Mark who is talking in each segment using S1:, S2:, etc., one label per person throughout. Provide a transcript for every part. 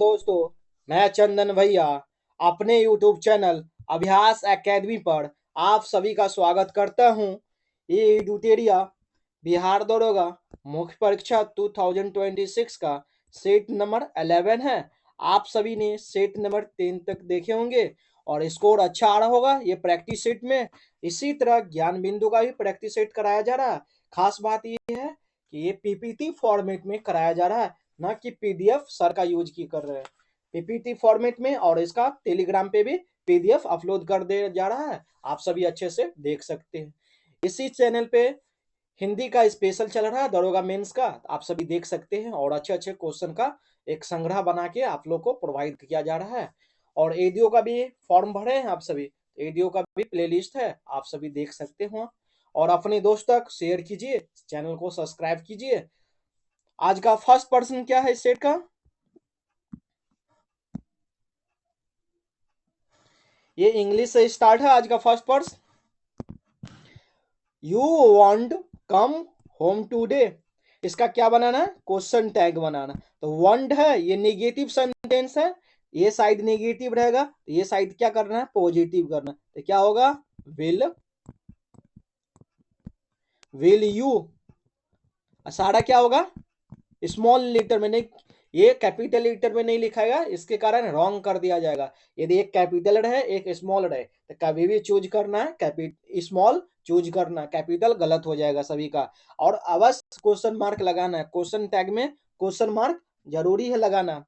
S1: दोस्तों, मैं चंदन भैया अपने YouTube चैनल अभ्यास एकेडमी पर आप सभी का स्वागत करता हूं। ये ट्यूटोरिया बिहार दरोगा मुख्य परीक्षा 2026 का सेट नंबर 11 है। आप सभी ने सेट नंबर 10 तक देखे होंगे और स्कोर अच्छा आ रहा होगा ये प्रैक्टिस सेट में। इसी तरह ज्ञान बिंदु का भी प्रैक्टिस सेट कराया जा रहा है। खास बात ये है कि ये पीपीटी फॉर्मेट में कराया जा रहा है, ना कि पीडीएफ सर का यूज की कर रहे हैं। पीपीटी फॉर्मेट में और इसका टेलीग्राम पे भी पीडीएफ अपलोड कर दे जा रहा है, आप सभी अच्छे से देख सकते हैं। इसी चैनल पे हिंदी का स्पेशल चल रहा है, दरोगा मेंस का, आप सभी देख सकते हैं और अच्छे अच्छे क्वेश्चन का एक संग्रह बना के आप लोग को प्रोवाइड किया जा रहा है। और एडीओ का भी फॉर्म भरे हैं आप सभी, एडीओ का भी प्लेलिस्ट है, आप सभी देख सकते हो। और अपने दोस्त तक शेयर कीजिए, चैनल को सब्सक्राइब कीजिए। आज का फर्स्ट पर्सन क्या है इस सेट का? ये इंग्लिश से स्टार्ट है आज का first person. You want come home today, इसका क्या बनाना है? क्वेश्चन टैग बनाना। तो वांट है, ये नेगेटिव सेंटेंस है, ये साइड नेगेटिव रहेगा, तो ये साइड क्या करना है? पॉजिटिव करना। तो क्या होगा? Will you. सारा क्या होगा? स्मॉल लेटर में नहीं, ये कैपिटल लेटर में नहीं लिखाएगा, इसके कारण रॉन्ग कर दिया जाएगा। यदि एक कैपिटल रहे एक स्मॉल रहे तो कभी भी चूज करना है स्मॉल चूज करना, कैपिटल गलत हो जाएगा सभी का। और अवश्य क्वेश्चन मार्क लगाना है, क्वेश्चन टैग में क्वेश्चन मार्क जरूरी है लगाना।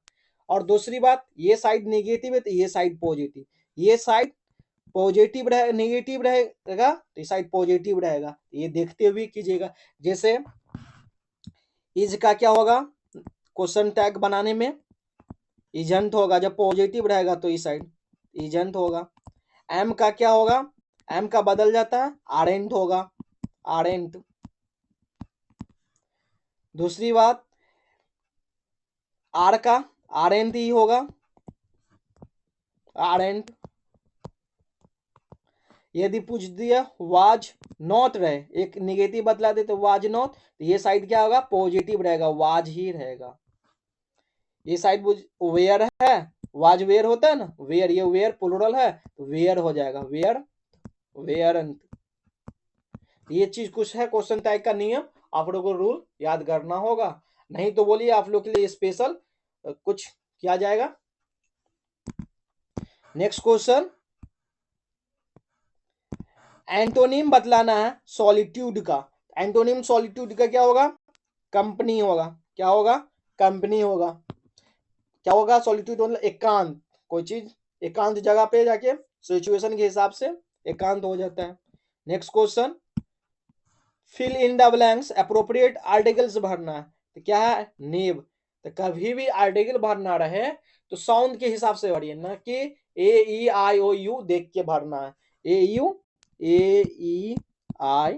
S1: और दूसरी बात, ये साइड नेगेटिव है तो ये साइड पॉजिटिव, ये साइड पॉजिटिव रहे नेगेटिव रहेगा तो ये साइड पॉजिटिव रहेगा, ये देखते हुए कीजिएगा। जैसे इज का क्या होगा क्वेश्चन टैग बनाने में? इजंत होगा, जब पॉजिटिव रहेगा तो इस साइड इजंत होगा। एम का क्या होगा? एम का बदल जाता है, आरेंट होगा, आरेंट। दूसरी बात, आर का आरेंट ही होगा, आरेंट। यदि पूछ दिया वाज नॉट रहे, एक निगेटिव बदला दे तो वाज नॉट, तो ये साइड क्या होगा? पॉजिटिव रहेगा, वाज ही रहेगा। ये साइड वेयर है, वाज वेयर होता है ना, वेयर, ये वेयर प्लुरल है तो वेयर हो जाएगा, वेयर वेयरंत। ये चीज कुछ है क्वेश्चन टाइप का नियम, आप लोगों को रूल याद करना होगा, नहीं तो बोलिए आप लोग के लिए स्पेशल कुछ किया जाएगा। नेक्स्ट क्वेश्चन, एंटोनिम बतलाना है सॉलिट्यूड का। एंटोनिम सॉलिट्यूड का क्या होगा? कंपनी होगा। क्या होगा? कंपनी होगा। क्या होगा? सॉलिट्यूड मतलब एकांत, कोई चीज एकांत जगह पे जाके सिचुएशन के हिसाब से एकांत हो जाता है। Next question, fill in the blanks, appropriate articles भरना है। तो क्या है? नेब। तो कभी भी आर्टिकल भरना रहे तो साउंड के हिसाब से भरिए, ना कि ए ई आई ओ यू देख के भरना है। ए ई आई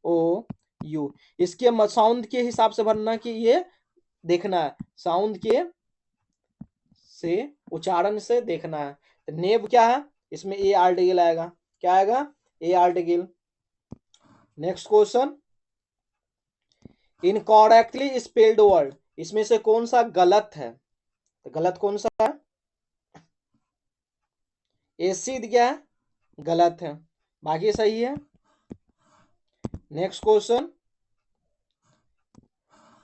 S1: ओ यू, इसके साउंड के हिसाब से भरना कि ये देखना है, साउंड के से उच्चारण से देखना है। तो नेब क्या है? इसमें ए आर्टिकल आएगा। क्या आएगा? A article. Next question, incorrectly spelled word, इसमें से कौन सा गलत है? तो गलत कौन सा है? एसिड क्या है? गलत है, बाकी सही है। नेक्स्ट क्वेश्चन,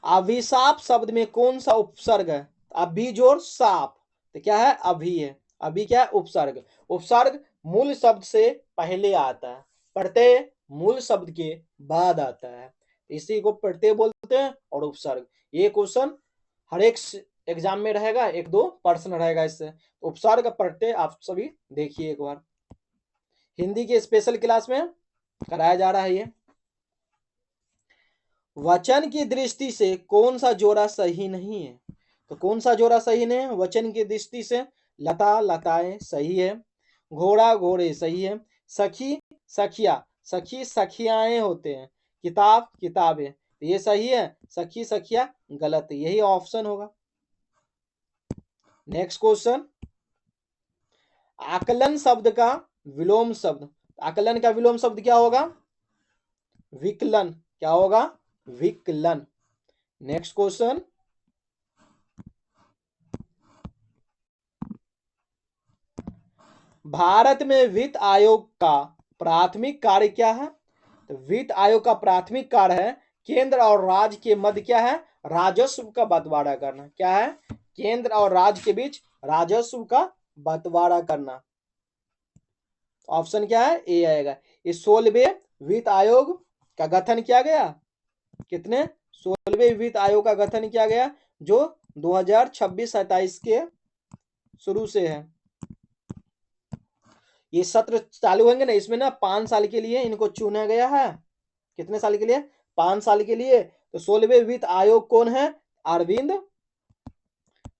S1: अभिशाप शब्द में कौन सा उपसर्ग है? अभी जोर साप, तो क्या है? अभी है। अभी क्या है? उपसर्ग। उपसर्ग मूल शब्द से पहले आता है, प्रत्यय मूल शब्द के बाद आता है, इसी को प्रत्यय बोलते हैं और उपसर्ग। ये क्वेश्चन हर एक एग्जाम में रहेगा, एक दो प्रश्न रहेगा इससे। उपसर्ग प्रत्यय आप सभी देखिए एक बार, हिंदी के स्पेशल क्लास में कराया जा रहा है ये। वचन की दृष्टि से कौन सा जोड़ा सही नहीं है? तो कौन सा जोड़ा सही नहीं है वचन की दृष्टि से? लता लताएं सही है, घोड़ा घोड़े सही है, सखी सखिया सखी सखियाएं होते हैं, किताब किताबें, ये सही है, सखी सखिया गलत है, यही ऑप्शन होगा। नेक्स्ट क्वेश्चन, आकलन शब्द का विलोम शब्द, आकलन का विलोम शब्द क्या होगा? विकलन। क्या होगा? विकलन। नेक्स्ट क्वेश्चन, भारत में वित्त आयोग का प्राथमिक कार्य क्या है? तो वित्त आयोग का प्राथमिक कार्य है केंद्र और राज्य के मध्य क्या है? राजस्व का बंटवारा करना। क्या है? केंद्र और राज्य के बीच राजस्व का बंटवारा करना। ऑप्शन क्या है? ए आएगा। इस 16वें वित्त आयोग का गठन किया गया। कितने? 16वें वित्त आयोग का गठन किया गया जो 2026-27 के शुरू से है। ये सत्र चालू होंगे ना, इसमें ना 5 साल के लिए इनको चुना गया है। कितने साल के लिए? 5 साल के लिए। तो 16वें वित्त आयोग कौन है? अरविंद,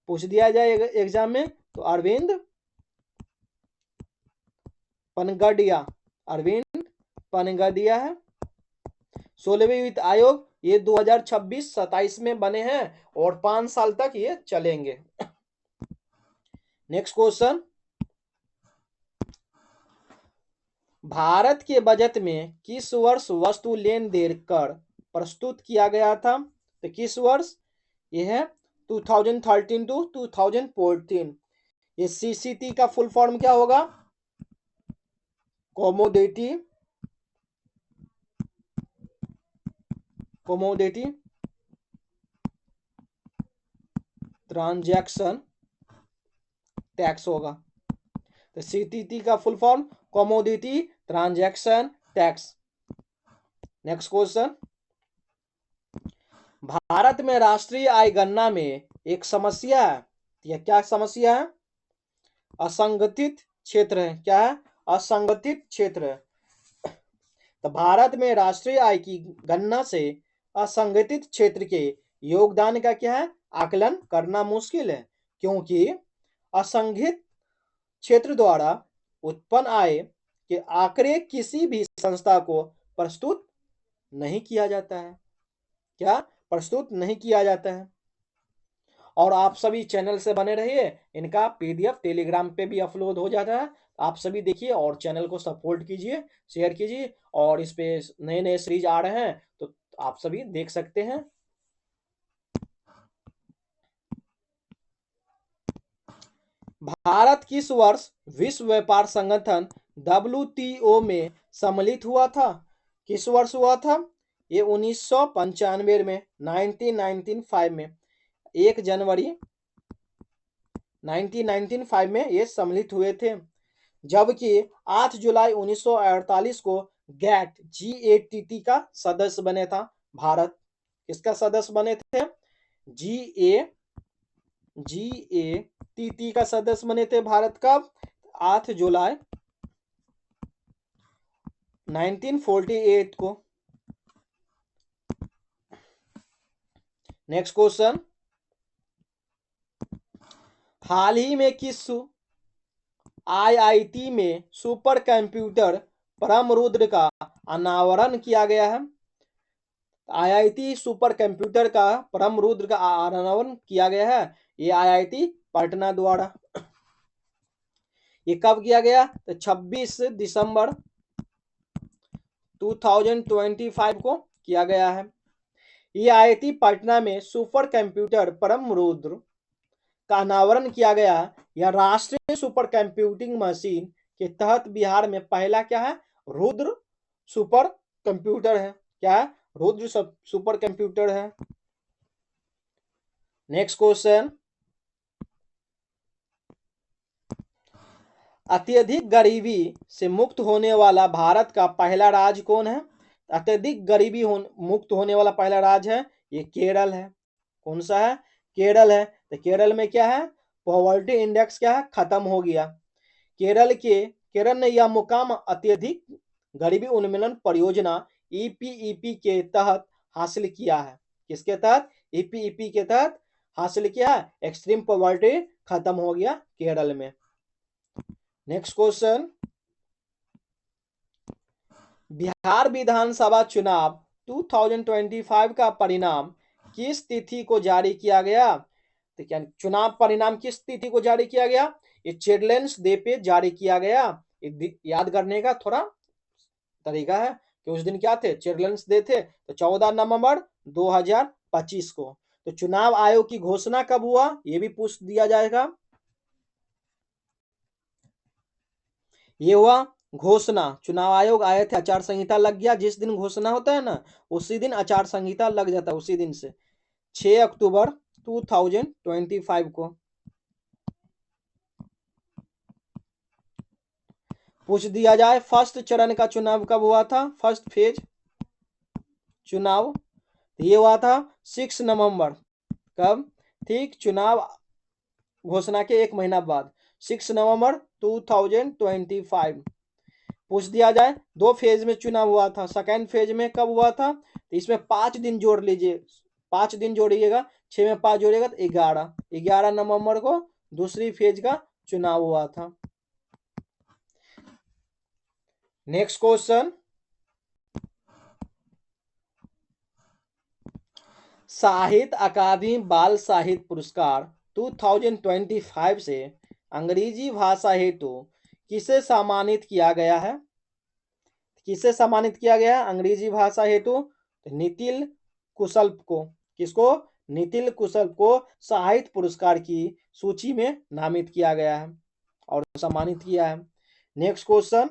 S1: पूछ दिया जाए एग्जाम में तो अरविंद पनगडिया, अरविंद पनगडिया है। 16वें वित्त आयोग ये 2026-27 में बने हैं और 5 साल तक ये चलेंगे। नेक्स्ट क्वेश्चन, भारत के बजट में किस वर्ष वस्तु लेन देन कर प्रस्तुत किया गया था? तो किस वर्ष? ये है 2013 टू 2014। ये सीसीटी का फुल फॉर्म क्या होगा? कमोडिटी ट्रांजैक्शन टैक्स होगा। तो सीटीटी का full form commodity transaction tax. Next question, Bharat में राष्ट्रीय आय गणना में एक समस्या है। यह क्या समस्या है? असंगठित क्षेत्र है। क्या है? असंगठित क्षेत्र है। तो भारत में राष्ट्रीय आय की गणना से असंगठित क्षेत्र के योगदान का क्या है? आकलन करना मुश्किल है, क्योंकि असंगठित क्षेत्र द्वारा उत्पन्न आय के आंकड़े किसी भी संस्था को प्रस्तुत नहीं किया जाता है। क्या? प्रस्तुत नहीं किया जाता है। और आप सभी चैनल से बने रहिए, इनका पीडीएफ टेलीग्राम पे भी अपलोड हो जाता है। आप सभी देखिए और चैनल को सपोर्ट कीजिए, शेयर कीजिए, और इस पे नए नए सीरीज आ रहे हैं तो आप सभी देख सकते हैं। भारत किस वर्ष विश्व व्यापार संगठन WTO में सम्मिलित हुआ था? किस वर्ष हुआ था? ये 1995 में, 1995 में, 1 जनवरी 1995 में ये सम्मिलित हुए थे। जबकि 8 जुलाई 1948 को GATT का सदस्य बने था भारत। किसका सदस्य बने थे? GATT का सदस्य बने थे भारत का 8 जुलाई 1948 को। नेक्स्ट क्वेश्चन, हाल ही में किस IIT में सुपर कंप्यूटर परमरुद्र का अनावरण किया गया है? IIT सुपर कंप्यूटर का परमरुद्र का अनावरण किया गया है। ये IIT पटना द्वारा। ये कब किया गया? तो 26 दिसंबर 2025 को किया गया है। ये IIT पटना में सुपर कंप्यूटर परमरुद्र का अनावरण किया गया। यह राष्ट्रीय सुपर कंप्यूटिंग मशीन के तहत बिहार में पहला क्या है? रुद्र सुपर कंप्यूटर है। क्या है? रुद्र सुपर कंप्यूटर है। नेक्स्ट क्वेश्चन, अत्यधिक गरीबी से मुक्त होने वाला भारत का पहला राज्य कौन है? अत्यधिक गरीबी मुक्त होने वाला पहला राज्य है ये केरल है। कौन सा है? केरल है। तो केरल में क्या है? पॉवर्टी इंडेक्स क्या है? खत्म हो गया। केरल ने यह मुकाम अत्यधिक गरीबी उन्मूलन परियोजना EPEP के तहत हासिल किया है। किसके तहत? EPEP के तहत हासिल किया है। एक्सट्रीम पॉवर्टी खत्म हो गया केरल में। नेक्स्ट क्वेश्चन, बिहार विधानसभा चुनाव 2025 का परिणाम किस तिथि को जारी किया गया? तो क्या चुनाव परिणाम किस तिथि को जारी किया गया? ये चिल्ड्रंस डे पे जारी किया गया। याद करने का थोड़ा तरीका है कि उस दिन क्या थे? चिल्ड्रंस डे थे। तो 14 नवंबर 2025 को। तो चुनाव आयोग की घोषणा कब हुआ? ये भी पूछ दिया जाएगा। ये हुआ घोषणा, चुनाव आयोग आए थे, आचार संहिता लग गया। जिस दिन घोषणा होता है ना, उसी दिन आचार संहिता लग जाता है, उसी दिन से 6 अक्टूबर 2025 को। पूछ दिया जाए फर्स्ट चरण का चुनाव कब हुआ था, फर्स्ट फेज चुनाव ये हुआ था 6 नवंबर। कब? ठीक चुनाव घोषणा के 1 महीना बाद 6 नवंबर 2025। पूछ दिया जाए 2 फेज में चुनाव हुआ था, सेकेंड फेज में कब हुआ था, तो इसमें 5 दिन जोड़ लीजिए, 5 दिन जोड़िएगा, 6 में 5 जोड़िएगा तो 11 नवंबर को दूसरी फेज का चुनाव हुआ था। नेक्स्ट क्वेश्चन, साहित्य अकादमी बाल साहित्य पुरस्कार 2025 से अंग्रेजी भाषा हेतु किसे सम्मानित किया गया है? किसे सम्मानित किया गया है अंग्रेजी भाषा हेतु? नितिन कुशल को। किसको? नितिन कुशल को साहित्य पुरस्कार की सूची में नामित किया गया है और सम्मानित किया है। नेक्स्ट क्वेश्चन,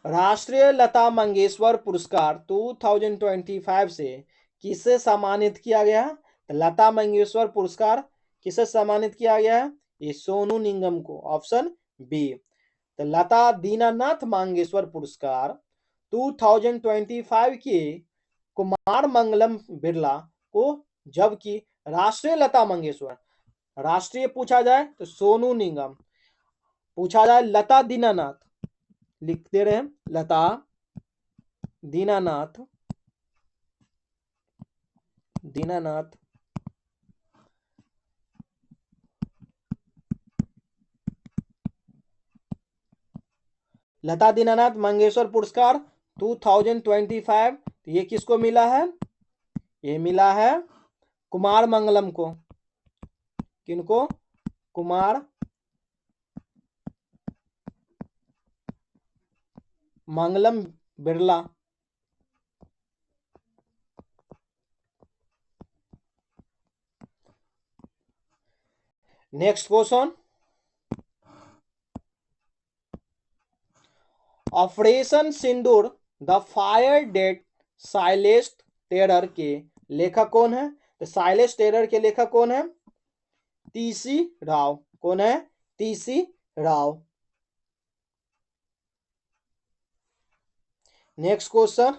S1: राष्ट्रीय लता मंगेशकर पुरस्कार 2025 से किसे सम्मानित किया गया? लता मंगेशकर पुरस्कार किसे सम्मानित किया गया है? ये सोनू निगम को, ऑप्शन बी। तो लता दीनानाथ मंगेशकर पुरस्कार 2025 के कुमार मंगलम बिरला को, जबकि राष्ट्रीय लता मंगेशकर, राष्ट्रीय पूछा जाए तो सोनू निगम, पूछा जाए लता दीनानाथ, लिख दे रहे हैं लता दीनानाथ, दीनानाथ लता दीनानाथ मंगेशकर पुरस्कार 2025 ये किसको मिला है? ये मिला है कुमार मंगलम को। किनको? Kumar Mangalam Birla. Next question, operation Sindoor the fire date silence terror के लेखक कौन है? तो साइलेंस टेरर के लेखक कौन है? टीसी राव। कौन है? टीसी राव। नेक्स्ट क्वेश्चन,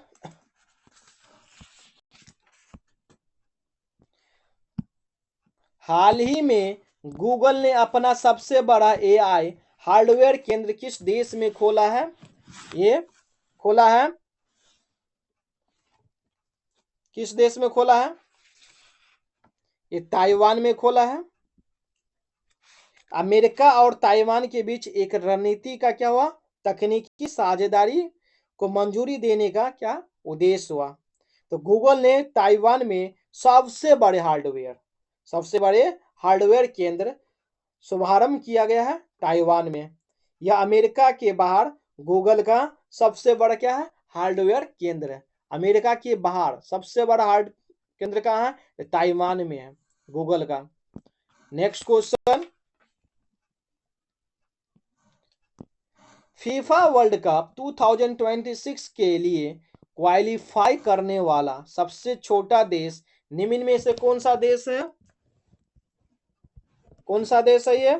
S1: हाल ही में गूगल ने अपना सबसे बड़ा एआई हार्डवेयर केंद्र किस देश में खोला है? ये खोला है किस देश में खोला है? ये ताइवान में खोला है। अमेरिका और ताइवान के बीच एक रणनीति का क्या हुआ? तकनीकी साझेदारी को मंजूरी देने का क्या उद्देश्य हुआ? तो गूगल ने ताइवान में सबसे बड़े हार्डवेयर केंद्र शुभारंभ किया गया है ताइवान में। यह अमेरिका के बाहर गूगल का सबसे बड़ा क्या है? हार्डवेयर केंद्र है। अमेरिका के बाहर सबसे बड़ा हार्ड केंद्र कहाँ है? ताइवान में है गूगल का। Next question, FIFA world cup 2026 के लिए क्वालिफाई करने वाला सबसे छोटा देश निम्न में से कौन सा देश है? कौन सा देश है ये?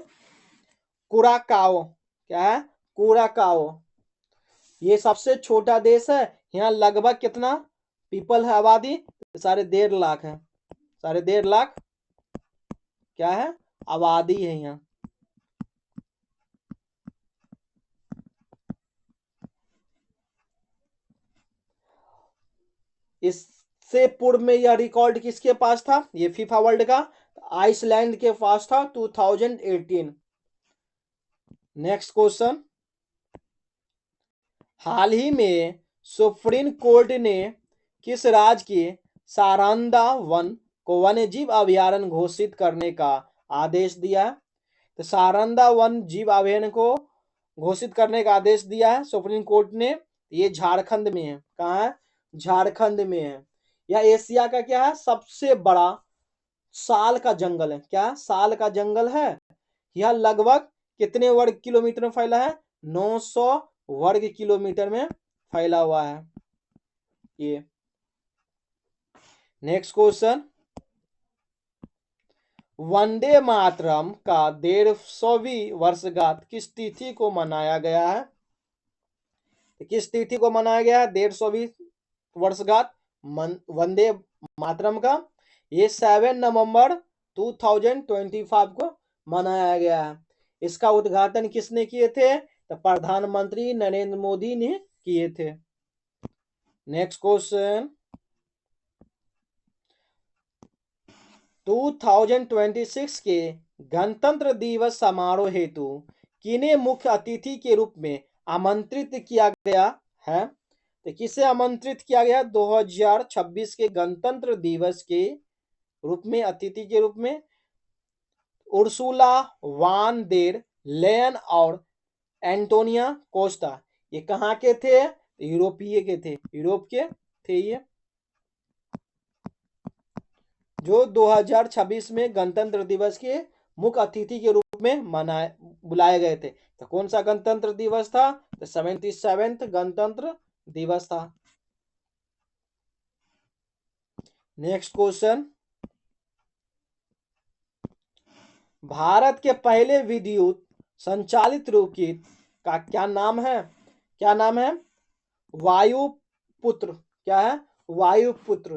S1: कुराकाओ। क्या है? कुराकाओ। ये सबसे छोटा देश है। यहाँ लगभग कितना पीपल है, आबादी? 1.5 लाख है। 1.5 लाख क्या है? आबादी है यहाँ। इससे पूर्व में यह रिकॉर्ड किसके पास था? ये फीफा वर्ल्ड का आइसलैंड के पास था 2018। नेक्स्ट क्वेश्चन, हाल ही में सुप्रीम कोर्ट ने किस राज्य के सारंदा वन को वन्यजीव अभयारण्य घोषित करने का आदेश दिया है? तो सारंदा वन जीव अभयारण्य को घोषित करने का आदेश दिया है सुप्रीम कोर्ट ने। ये झारखंड में है। कहाँ है? झारखंड में है। यह एशिया का क्या है? सबसे बड़ा साल का जंगल है। क्या? साल का जंगल है। यह लगभग कितने वर्ग किलोमीटर में फैला है? 900 वर्ग किलोमीटर में फैला हुआ है ये। नेक्स्ट क्वेश्चन, वंदे मातरम का 150वीं वर्षगांठ किस तिथि को मनाया गया है? किस तिथि को मनाया गया है 150वीं वर्षगांठ वंदे मातरम का? ये 7 नवंबर 2025 को मनाया गया है। इसका उद्घाटन किसने किए थे? तो प्रधानमंत्री नरेंद्र मोदी ने किए थे। नेक्स्ट क्वेश्चन, 2026 के गणतंत्र दिवस समारोह हेतु किन्हें मुख्य अतिथि के रूप में आमंत्रित किया गया है? तो किसे आमंत्रित किया गया 2026 के गणतंत्र दिवस के रूप में? अतिथि के रूप में उर्सुला वान देर लेयन और एंटोनिया कोस्टा। ये कहाँ के थे? यूरोपीय के थे, यूरोप के थे ये, जो 2026 में गणतंत्र दिवस के मुख्य अतिथि के रूप में बुलाए गए थे। तो कौन सा गणतंत्र दिवस था? तो 77वां गणतंत्र दिवस था। नेक्स्ट क्वेश्चन, भारत के पहले विद्युत संचालित रॉकेट का क्या नाम है? क्या नाम है? वायुपुत्र। क्या है? वायुपुत्र।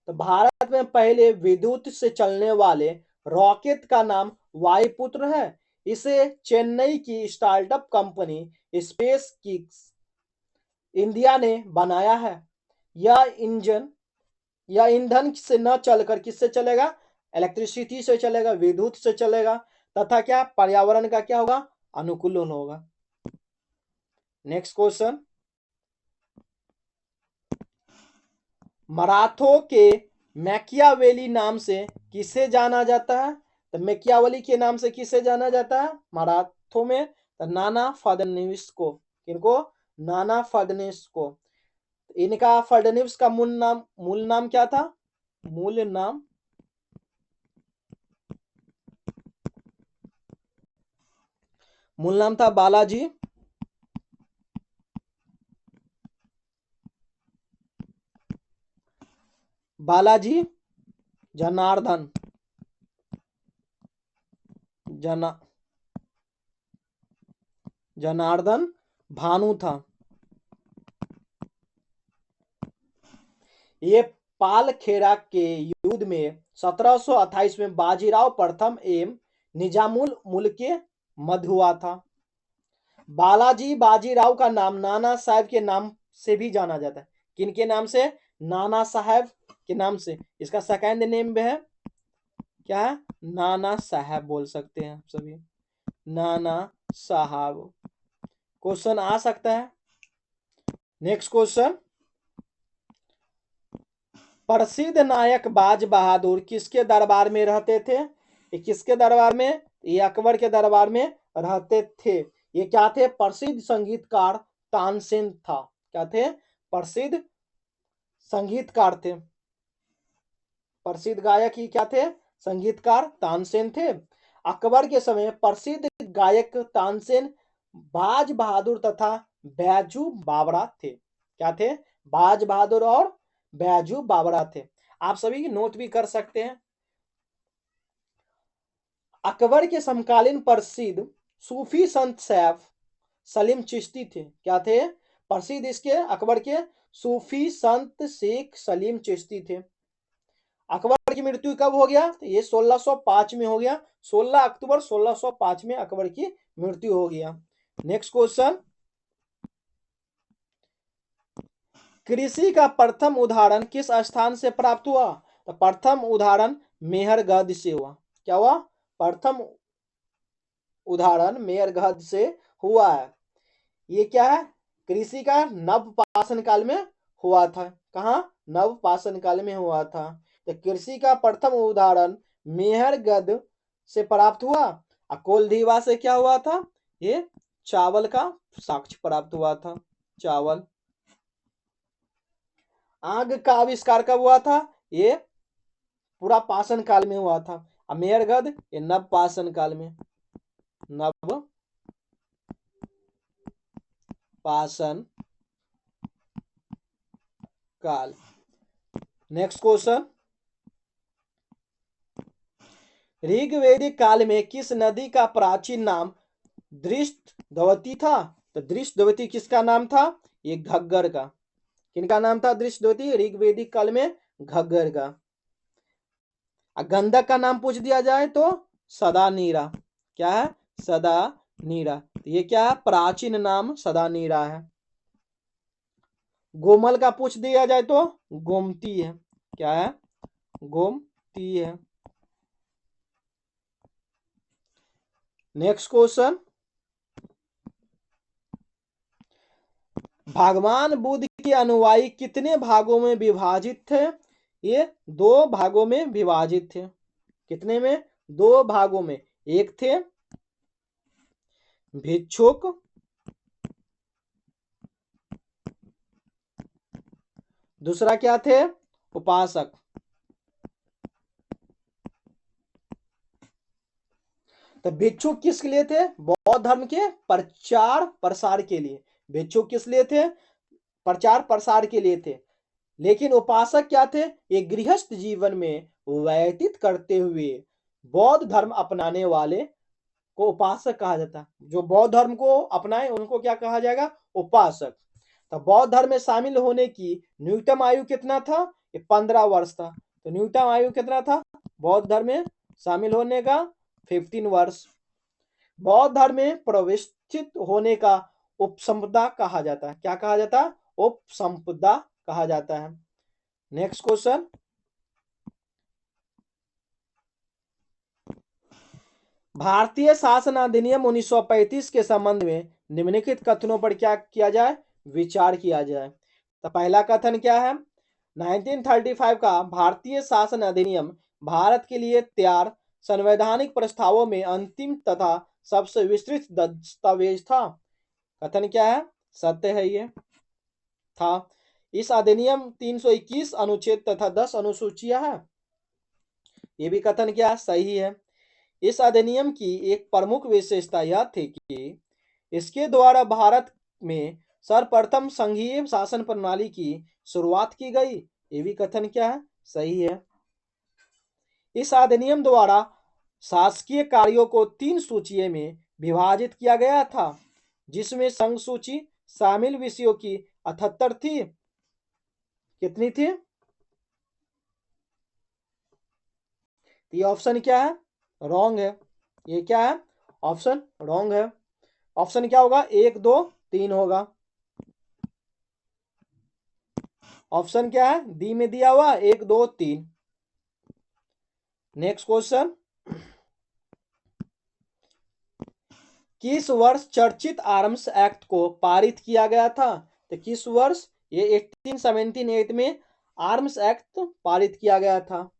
S1: तो भारत में पहले विद्युत से चलने वाले रॉकेट का नाम वायुपुत्र है। इसे चेन्नई की startup company space kicks India ने बनाया है। यह ईंधन से न चलकर किससे चलेगा? इलेक्ट्रिसिटी से चलेगा, विद्युत से चलेगा, तथा क्या पर्यावरण का क्या होगा? अनुकूलन होगा। नेक्स्ट क्वेश्चन, मराठों के मैकियावेली नाम से किसे जाना जाता है? तो मैकियावेली के नाम से किसे जाना जाता है मराठों में? तो नाना फडणवीस को। किनको? नाना फडणवीस को। इनका फडणवीस का मूल नाम क्या था? मूल नाम था बालाजी जनार्दन जनार्दन भानु था। ये पालखेड़ा के युद्ध में 1728 में बाजीराव प्रथम एवं निजामुल मुल्क के मध्य हुआ था। बाजीराव का नाम नाना साहब के नाम से भी जाना जाता है। किन के नाम से? नाना साहब के नाम से। इसका सेकंड नेम भी है क्या है? नाना साहब बोल सकते हैं सभी, नाना साहब। क्वेश्चन आ सकता है। नेक्स्ट क्वेश्चन, प्रसिद्ध नायक बाज बहादुर किसके दरबार में रहते थे? ये किसके दरबार में? ये अकबर के दरबार में रहते थे। ये क्या थे? प्रसिद्ध संगीतकार तानसेन था। क्या थे? प्रसिद्ध संगीतकार थे। प्रसिद्ध गायक ही क्या थे? संगीतकार तानसेन थे। अकबर के समय प्रसिद्ध गायक तानसेन, बाज बहादुर तथा बैजू बावरा थे। क्या थे? बाज बहादुर और बैजू बावरा थे। आप सभी नोट भी कर सकते हैं। अकबर के समकालीन प्रसिद्ध सूफी संत सैफ सलीम चिश्ती थे। क्या थे? प्रसिद्ध इसके अकबर के सूफी संत शेख सलीम चिश्ती थे। अकबर की मृत्यु कब हो गया? तो ये 1605 में हो गया। 16 अक्टूबर 1605 में अकबर की मृत्यु हो गया। नेक्स्ट क्वेश्चन, कृषि का प्रथम उदाहरण किस स्थान से प्राप्त हुआ? तो प्रथम उदाहरण मेहरगढ़ से हुआ। क्या हुआ? प्रथम उदाहरण मेहरगढ़ से हुआ है। ये क्या है? कृषि का नवपाषाण काल में हुआ था। कहा? नवपाषाण काल में हुआ था। तो कृषि का प्रथम उदाहरण मेहरगढ़ से प्राप्त हुआ। कोलधीवा से क्या हुआ था? ये चावल का साक्ष्य प्राप्त हुआ था। चावल। आग का आविष्कार कब हुआ था? ये पूरा पाषाण काल में हुआ था। मेहरगढ़ ये नवपाषाण काल में। नव पाषाण काल। नेक्स्ट क्वेश्चन, ऋग्वैदिक काल में किस नदी का प्राचीन नाम दृष्टद्वती था? तो दृष्टद्वती किसका नाम था? ये घग्गर का। किनका नाम था दृष्टद्वती? ऋग्वैदिक काल में घग्गर का। गंधक का नाम पूछ दिया जाए तो सदा नीरा। क्या है? सदा नीरा। तो ये क्या है? प्राचीन नाम सदा नीरा है। गोमल का पूछ दिया जाए तो गोमती है। क्या है? गोमती है। नेक्स्ट क्वेश्चन, भगवान बुद्ध के अनुयायी कितने भागों में विभाजित थे? ये 2 भागों में विभाजित थे। कितने में? 2 भागों में। एक थे भिक्षुक, दूसरा क्या थे? उपासक। तो भिक्षुक किस लिए थे? बौद्ध धर्म के प्रचार प्रसार के लिए। भिक्षुक किस लिए थे? प्रचार प्रसार के लिए थे। लेकिन उपासक क्या थे? ये गृहस्थ जीवन में व्यतीत करते हुए बौद्ध धर्म अपनाने वाले को उपासक कहा जाता। जो बौद्ध धर्म को अपनाए उनको क्या कहा जाएगा? उपासक। तो बौद्ध धर्म में शामिल होने की न्यूनतम आयु कितना था? ये 15 वर्ष था। तो न्यूनतम आयु कितना था बौद्ध धर्म में शामिल होने का? 15 वर्ष। बौद्ध धर्म में प्रविष्टित होने का उपसंपदा कहा जाता है। क्या कहा जाता है? उपसंपदा कहा जाता है। नेक्स्ट क्वेश्चन, भारतीय शासन अधिनियम 1935 के संबंध में निम्नलिखित कथनों पर क्या किया जाए? विचार किया जाए। तो पहला कथन क्या है? 1935 का भारतीय शासन अधिनियम भारत के लिए तैयार संवैधानिक प्रस्तावों में अंतिम तथा सबसे विस्तृत दस्तावेज था। कथन क्या है? सत्य है ये था। इस अधिनियम 321 अनुच्छेद तथा 10 अनुसूचियां हैं। ये भी कथन क्या? सही है। इस अधिनियम की एक प्रमुख विशेषता यह थी कि इसके द्वारा भारत में सर्वप्रथम संघीय शासन प्रणाली की शुरुआत की गई। ये भी कथन क्या है? सही है। इस अधिनियम द्वारा शासकीय कार्यों को 3 सूचियों में विभाजित किया गया था, जिसमें संघ सूची शामिल विषयों की 78 थी। कितनी थी? ये ऑप्शन क्या है? रॉन्ग है। ये क्या है? ऑप्शन रॉन्ग है। ऑप्शन क्या होगा? 1 2 3 होगा। ऑप्शन क्या है? डी में दिया हुआ 1 2 3। नेक्स्ट क्वेश्चन, किस वर्ष चर्चित आर्म्स एक्ट को पारित किया गया था? तो किस वर्ष? ये 1878 में आर्म्स एक्ट पारित किया गया था।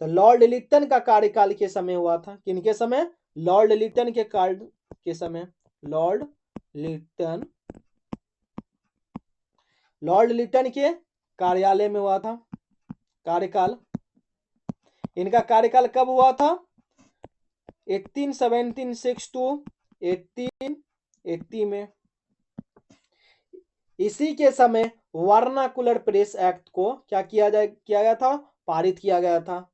S1: तो लॉर्ड लिटन का कार्यकाल के समय हुआ था। किनके समय? लॉर्ड लिटन के काल के समय। लॉर्ड लिटन के कार्यालय में हुआ था कार्यकाल। इनका कार्यकाल कब हुआ था? 1876 टू 1880 में। इसी के समय वर्नाकुलर प्रेस एक्ट को क्या किया गया था? पारित किया गया था।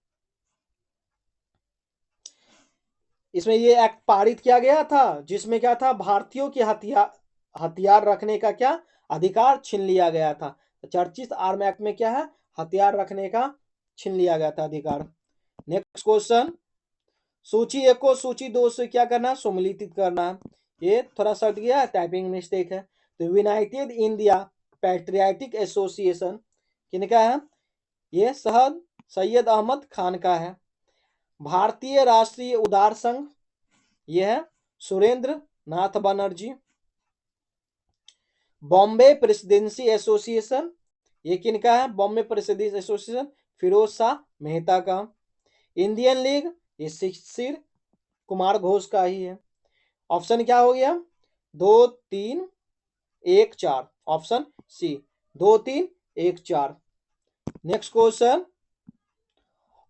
S1: इसमें ये एक्ट पारित किया गया था जिसमें क्या था? भारतीयों के हथियार रखने का क्या अधिकार छीन लिया गया था। तो चर्चित आर्म एक्ट में क्या है? हथियार रखने का छीन लिया गया था अधिकार। नेक्स्ट क्वेश्चन, सूची 1 को सूची 2 से क्या करना? सम्मिलित करना। ये थोड़ा सट गया, टाइपिंग मिस्टेक है। तो यूनाइटेड इंडिया पैट्रियाटिक एसोसिएशन किनका है? ये सैयद अहमद खान का है। भारतीय राष्ट्रीय उदार संघ यह है सुरेंद्र नाथ बनर्जी। बॉम्बे प्रेसिडेंसी एसोसिएशन ये किनका है? बॉम्बे प्रेसिडेंसी एसोसिएशन फिरोज शाह मेहता का। इंडियन लीग ये शिशिर कुमार घोष का ही है। ऑप्शन क्या हो गया? 2 3 1 4। Option C 2 3 1 4। Next question,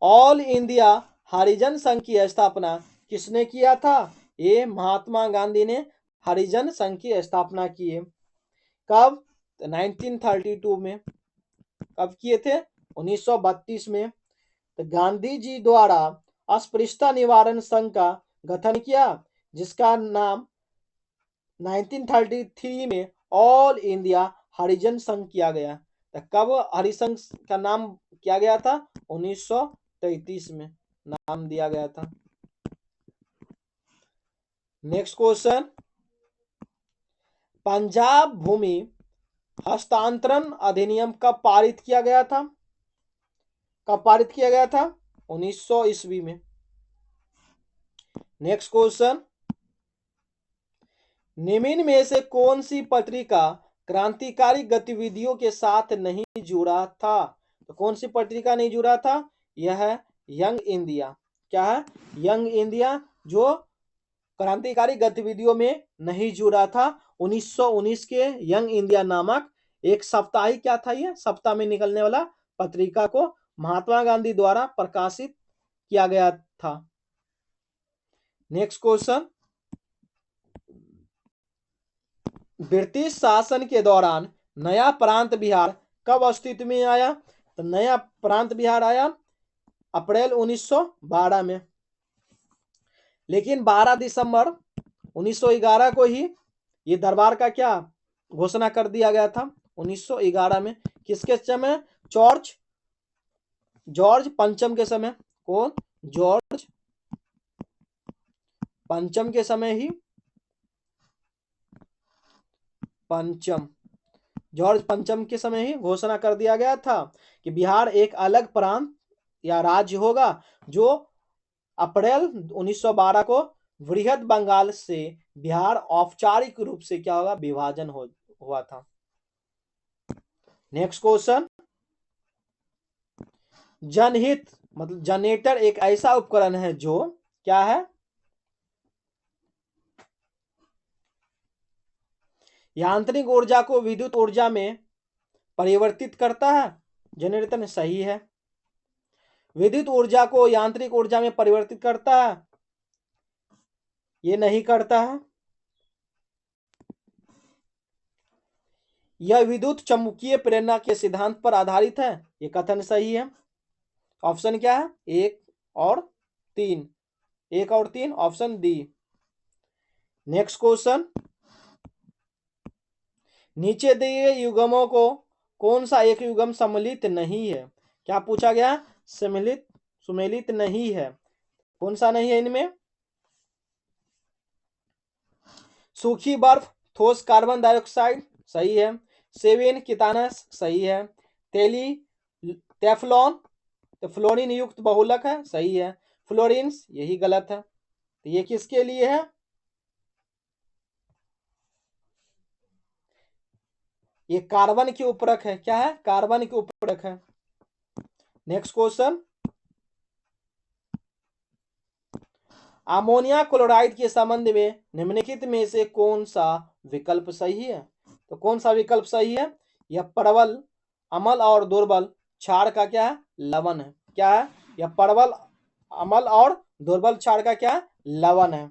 S1: all India Harijan Sangh की स्थापना किसने किया था? ये महात्मा गांधी ने हरिजन संघ की स्थापना की है। कब? 1932 में। कब किए थे? 1932 में। तो गांधी जी द्वारा अस्पृश्यता निवारण संघ का गठन किया, जिसका नाम 1933 में ऑल इंडिया हरिजन संघ किया गया। तो कब हरिसंघ का नाम किया गया था? 1933 में नाम दिया गया था। नेक्स्ट क्वेश्चन, पंजाब भूमि हस्तांतरण अधिनियम कब पारित किया गया था? कब पारित किया गया था? 1900 ईस्वी में। नेक्स्ट क्वेश्चन, निम्न में से कौन सी पत्रिका क्रांतिकारी गतिविधियों के साथ नहीं जुड़ा था? तो कौन सी पत्रिका नहीं जुड़ा था? यह है यंग इंडिया। क्या है? यंग इंडिया, जो क्रांतिकारी गतिविधियों में नहीं जुड़ा था। 1919 के यंग इंडिया नामक एक साप्ताहिक, क्या था ये, सप्ताह में निकलने वाला पत्रिका को महात्मा गांधी द्वारा प्रकाशित किया गया था। नेक्स्ट क्वेश्चन, ब्रिटिश शासन के दौरान नया प्रांत बिहार कब अस्तित्व में आया? तो नया प्रांत बिहार आया अप्रैल 1912 में। लेकिन 12 दिसंबर 1911 को ही ये दरबार का क्या घोषणा कर दिया गया था? 1911 में। किसके समय? जॉर्ज पंचम के समय। कौन? जॉर्ज पंचम के समय ही जॉर्ज पंचम के समय ही घोषणा कर दिया गया था कि बिहार एक अलग प्रांत या राज्य होगा, जो अप्रैल 1912 को वृहद बंगाल से बिहार औपचारिक रूप से क्या होगा? विभाजन हुआ था। नेक्स्ट क्वेश्चन, जनहित मतलब जनरेटर एक ऐसा उपकरण है जो क्या है? यांत्रिक ऊर्जा को विद्युत ऊर्जा में परिवर्तित करता है। जनरेटर सही है। विद्युत ऊर्जा को यांत्रिक ऊर्जा में परिवर्तित करता है? ये नहीं करता है। यह विद्युत चुंबकीय प्रेरणा के सिद्धांत पर आधारित है। ये कथन सही है। ऑप्शन क्या है? 1 और 3। 1 और 3 ऑप्शन डी। नेक्स्ट क्वेश्चन, नीचे दिए युग्मों को कौन सा एक युग्म सम्मिलित नहीं है? क्या पूछा गया? सुमेलित नहीं है। कौन सा नहीं है इनमें? सूखी बर्फ, ठोस कार्बन डाइऑक्साइड सही है। सेवेन कितानस सही है। टेफ्लॉन तो फ्लोरीन युक्त बहुलक है, सही है। फ्लोरिन्स यही गलत है। तो ये किसके लिए है? ये कार्बन के उपरक है। क्या है? कार्बन के उपरक है। नेक्स्ट क्वेश्चन, अमोनिया क्लोराइड के संबंध में निम्नलिखित में से कौन सा विकल्प सही है? तो कौन सा विकल्प सही है? यह प्रबल, अम्ल और दुर्बल क्षार का क्या है? लवण है। क्या है? यह प्रबल, अम्ल और दुर्बल क्षार का क्या है? लवण है।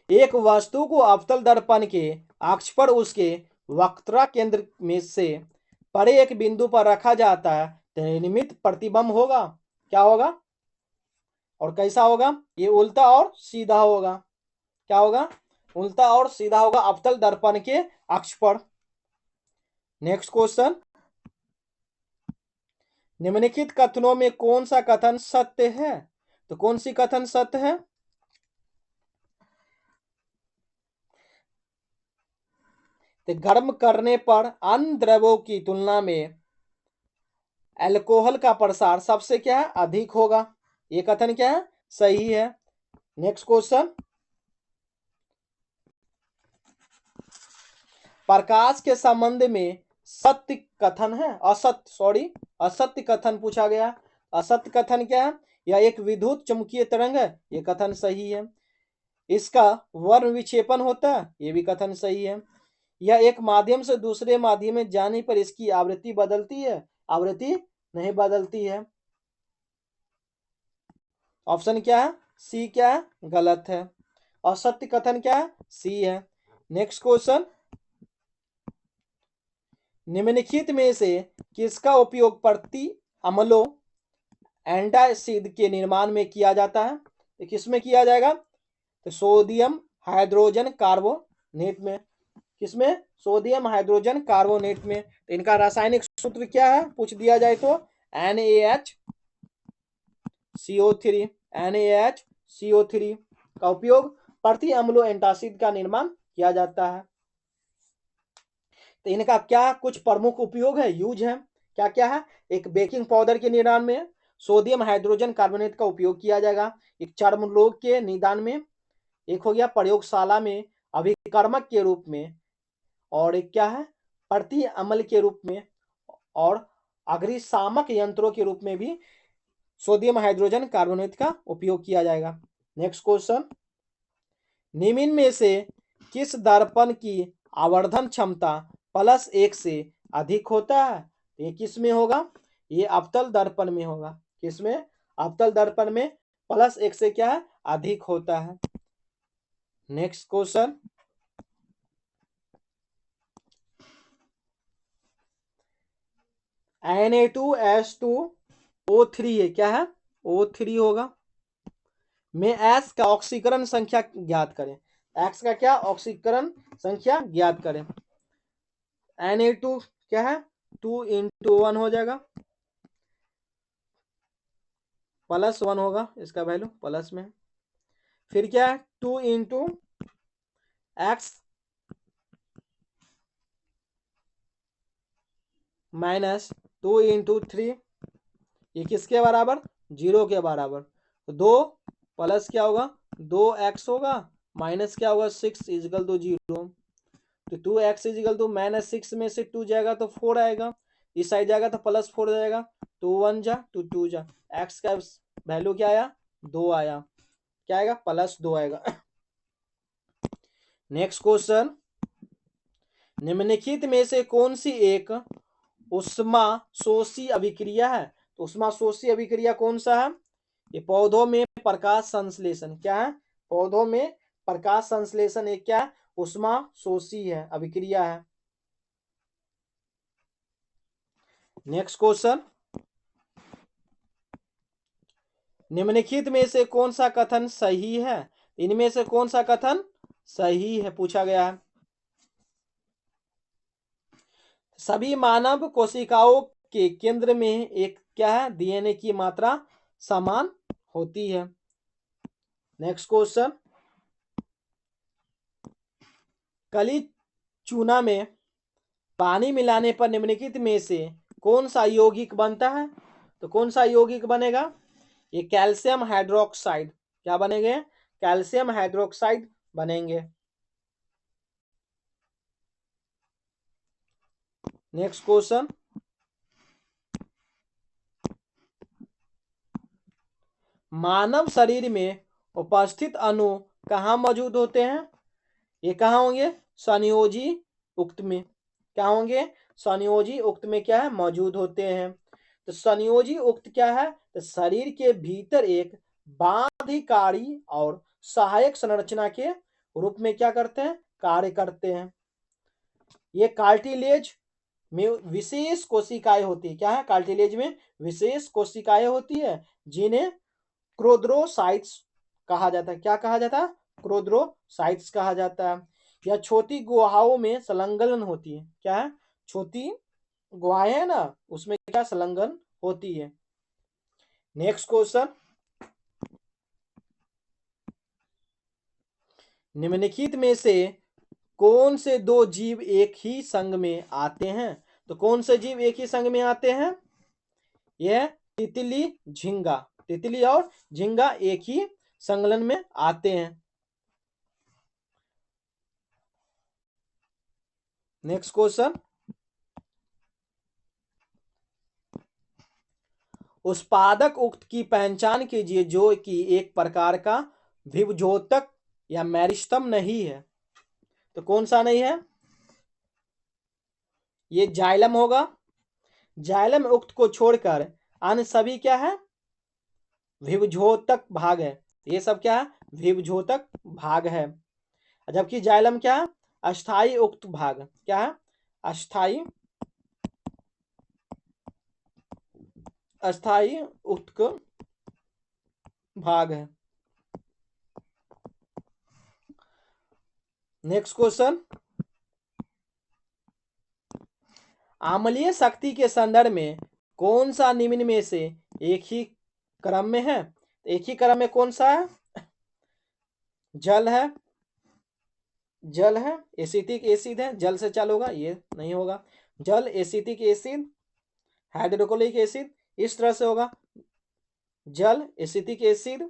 S1: एक वस्तु को अवतल दर्पण के अक्ष पर उसके वक्रता केंद्र में से परे एक बिंदु पर रखा जाता है तो निर्मित प्रतिबिंब होगा। क्या होगा? और कैसा होगा? ये उल्टा और सीधा होगा। क्या होगा? उल्टा और सीधा होगा अवतल दर्पण के अक्ष पर। नेक्स्ट क्वेश्चन, निम्नलिखित कथनों में कौन सा कथन सत्य है? तो कौन सी कथन सत्य है? तो गर्म करने पर अन्य द्रव्यों की तुलना में अल्कोहल का प्रसार सबसे क्या है? अधिक होगा। ये कथन क्या है? सही है। नेक्स्ट क्वेश्चन, प्रकाश के संबंध में सत्य कथन है असत्य कथन पूछा गया। असत्य कथन क्या है? यह एक विद्युत चुंबकीय तरंग है। ये कथन सही है। इसका वर्ण विक्षेपण होता है। ये भी कथन सही है। यह एक माध्यम से दूसरे माध्यम में जाने पर इसकी आवृत्ति बदलती है। आवृत्ति नहीं बदलती है। ऑप्शन क्या है? सी क्या है? गलत है। और सत्य कथन क्या है? सी है। नेक्स्ट क्वेश्चन, निम्नलिखित में से किसका उपयोग प्रति अम्लों एंटासिड के निर्माण में किया जाता है? तो किसमें किया जाएगा? तो सोडियम हाइड्रोजन कार्बोनेट में। किसमें? सोडियम हाइड्रोजन कार्बोनेट में। तो इनका रासायनिक सूत्र क्या है पूछ दिया जाए तो NaHCO3। NaHCO3 का उपयोग प्रति अम्लों एंटासिड का निर्माण किया जाता है। तो इनका क्या कुछ प्रमुख उपयोग है, यूज है? क्या क्या है? एक बेकिंग पाउडर के निर्माण में सोडियम हाइड्रोजन कार्बोनेट का उपयोग किया जाएगा। एक चर्म रोग के निदान में। एक हो गया प्रयोगशाला में अभिकर्मक के रूप में। और एक क्या है? प्रति अम्ल के रूप में। और अग्निशामक यंत्रों के रूप में भी सोडियम हाइड्रोजन कार्बोनेट का उपयोग किया जाएगा। नेक्स्ट क्वेश्चन, निम्न में से किस दर्पण की आवर्धन क्षमता +1 से अधिक होता है? ये किस में होगा? ये अवतल दर्पण में होगा। किसमें? अवतल दर्पण में +1 से क्या है? अधिक होता है। नेक्स्ट क्वेश्चन, Na2S2O3 है, क्या है? O3 होगा। में S का ऑक्सीकरण संख्या ज्ञात करें। X का क्या? ऑक्सीकरण संख्या ज्ञात करें। Na2 क्या है? 2 × 1 हो जाएगा, +1 होगा, इसका वैल्यू प्लस में। फिर क्या है? 2 × X - 2 × 3, ये किसके बराबर? 0 के बराबर। तो 2 प्लस क्या होगा? 2x होगा, माइनस क्या होगा? 6 = 0। तो 2x - 6 में से 2 जाएगा तो 4 आएगा, इस साइड जाएगा तो +4 जाएगा। 2 1 जा 2 2 जा, x का वैल्यू क्या आया? 2 आया। क्या आएगा? +2 आएगा। नेक्स्ट क्वेश्चन, निम्नलिखित में से कौन सी एक उष्माशोषी अभिक्रिया है? तो उष्माशोषी अभिक्रिया कौन सा है? ये पौधों में प्रकाश संश्लेषण। क्या है? पौधों में प्रकाश संश्लेषण एक क्या है? उष्माशोषी है, अभिक्रिया है। नेक्स्ट क्वेश्चन, निम्नलिखित में से कौन सा कथन सही है? इनमें से कौन सा कथन सही है पूछा गया है। सभी मानव कोशिकाओं के केंद्र में एक क्या है? DNA की मात्रा समान होती है। नेक्स्ट क्वेश्चन, कली चूना में पानी मिलाने पर निम्नलिखित में से कौन सा यौगिक बनता है? तो कौन सा यौगिक बनेगा? ये कैल्शियम हाइड्रोक्साइड। क्या बनेंगे? कैल्शियम हाइड्रोक्साइड बनेंगे। नेक्स्ट क्वेश्चन, मानव शरीर में उपस्थित अणु कहाँ मौजूद होते हैं? ये कहाँ होंगे? संयोजी उक्त में। क्या होंगे? संयोजी उक्त में क्या है? मौजूद होते हैं। तो संयोजी उक्त क्या है? तो शरीर के भीतर एक बाध्यकारी और सहायक संरचना के रूप में क्या करते हैं? कार्य करते हैं। ये कार्टिलेज में विशेष कोशिकाएं होती है। क्या है? कार्टिलेज में विशेष कोशिकाएं होती है जिन्हें क्रोद्रोसाइट्स कहा जाता है। क्या कहा जाता है? क्रोद्रोसाइट्स कहा जाता है। या छोटी गुहाओं में संलग्न होती है। क्या है? छोटी गुहाएं है ना, उसमें क्या संलग्न होती है। नेक्स्ट क्वेश्चन, निम्नलिखित में से कौन से दो जीव एक ही संघ में आते हैं? तो कौन से जीव एक ही संघ में आते हैं? यह तितली झींगा। तितली और झींगा एक ही संलग्न में आते हैं। नेक्स्ट क्वेश्चन, उत्पादक उक्त की पहचान कीजिए जो कि एक प्रकार का विभजोतक या मेरिस्टम नहीं है। तो कौन सा नहीं है? ये जाइलम होगा, जाइलम उक्त को छोड़कर अन्य सभी क्या है, विभुजोतक भाग है। ये सब क्या है, विभुजोतक भाग है। जबकि जाइलम क्या है, अस्थाई उक्त भाग। क्या है, अस्थाई अस्थाई उक्त भाग है। नेक्स्ट क्वेश्चन, अम्लीय शक्ति के संदर्भ में कौन सा निम्न में से एक ही क्रम में है? एक ही क्रम में कौन सा है? जल है, जल है, एसिटिक एसिड है, जल से चालू होगा, ये नहीं होगा। जल, एसिटिक एसिड, हाइड्रोक्लोरिक एसिड, इस तरह से होगा। जल, acetic acid,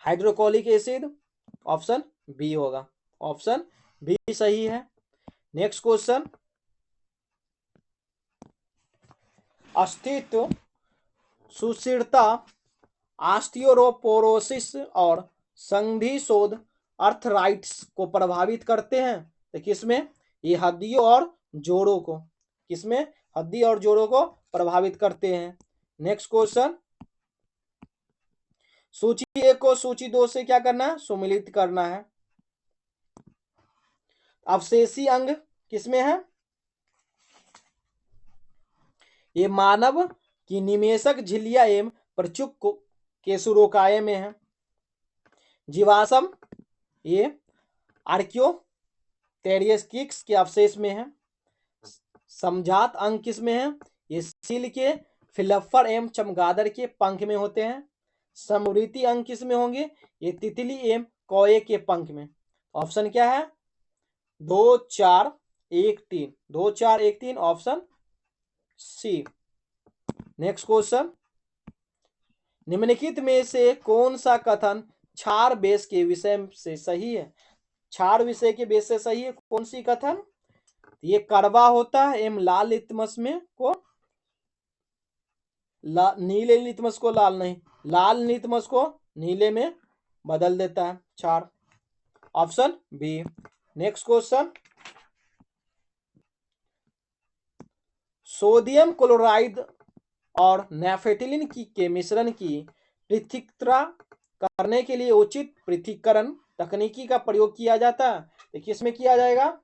S1: hydrochloric acid, option B होगा। ऑप्शन बी सही है। नेक्स्ट क्वेश्चन, अस्तित्व, सुशीर्णता, ऑस्टियोपोरोसिस और संधि शोध अर्थराइट्स को प्रभावित करते हैं। तो किसमें? ये हड्डियों और जोड़ों को। किसमें? हड्डी और जोड़ों को प्रभावित करते हैं। नेक्स्ट क्वेश्चन, सूची 1 को सूची 2 से क्या करना है? सुमिलित करना है। अवशेषी अंग किसमें है? ये मानव की निमेषक झिल्लियां एवं प्रचुक केशुरोकाय में है। जीवाश्म, ये आर्कियोटेरियस्किक्स के अवशेष में है। समजात अंग किसमें है? ये सील के, फिलफ्फर एवं चमगादड़ के पंख में होते हैं। समृद्धि अंग किसमें होंगे? ये तितली एवं कौए के पंख में। ऑप्शन क्या है? 2 4 1 3, 2 4 1 3, ऑप्शन सी। नेक्स्ट क्वेश्चन, निम्नलिखित में से कौन सा कथन क्षार बेस के विषय से सही है? क्षार विषय के बेस से सही है। कौन सी कथन? ये कड़वा होता है एवं लाल लिटमस में को नीले लिटमस को लाल नहीं, लाल लिटमस को नीले में बदल देता है क्षार। Option B. Next question, sodium chloride और नेफेथिलीन के मिश्रण की पृथक्करण करने के लिए उचित पृथक्करण तकनीकी का प्रयोग किया जाता है। तो किसमें किया जाएगा?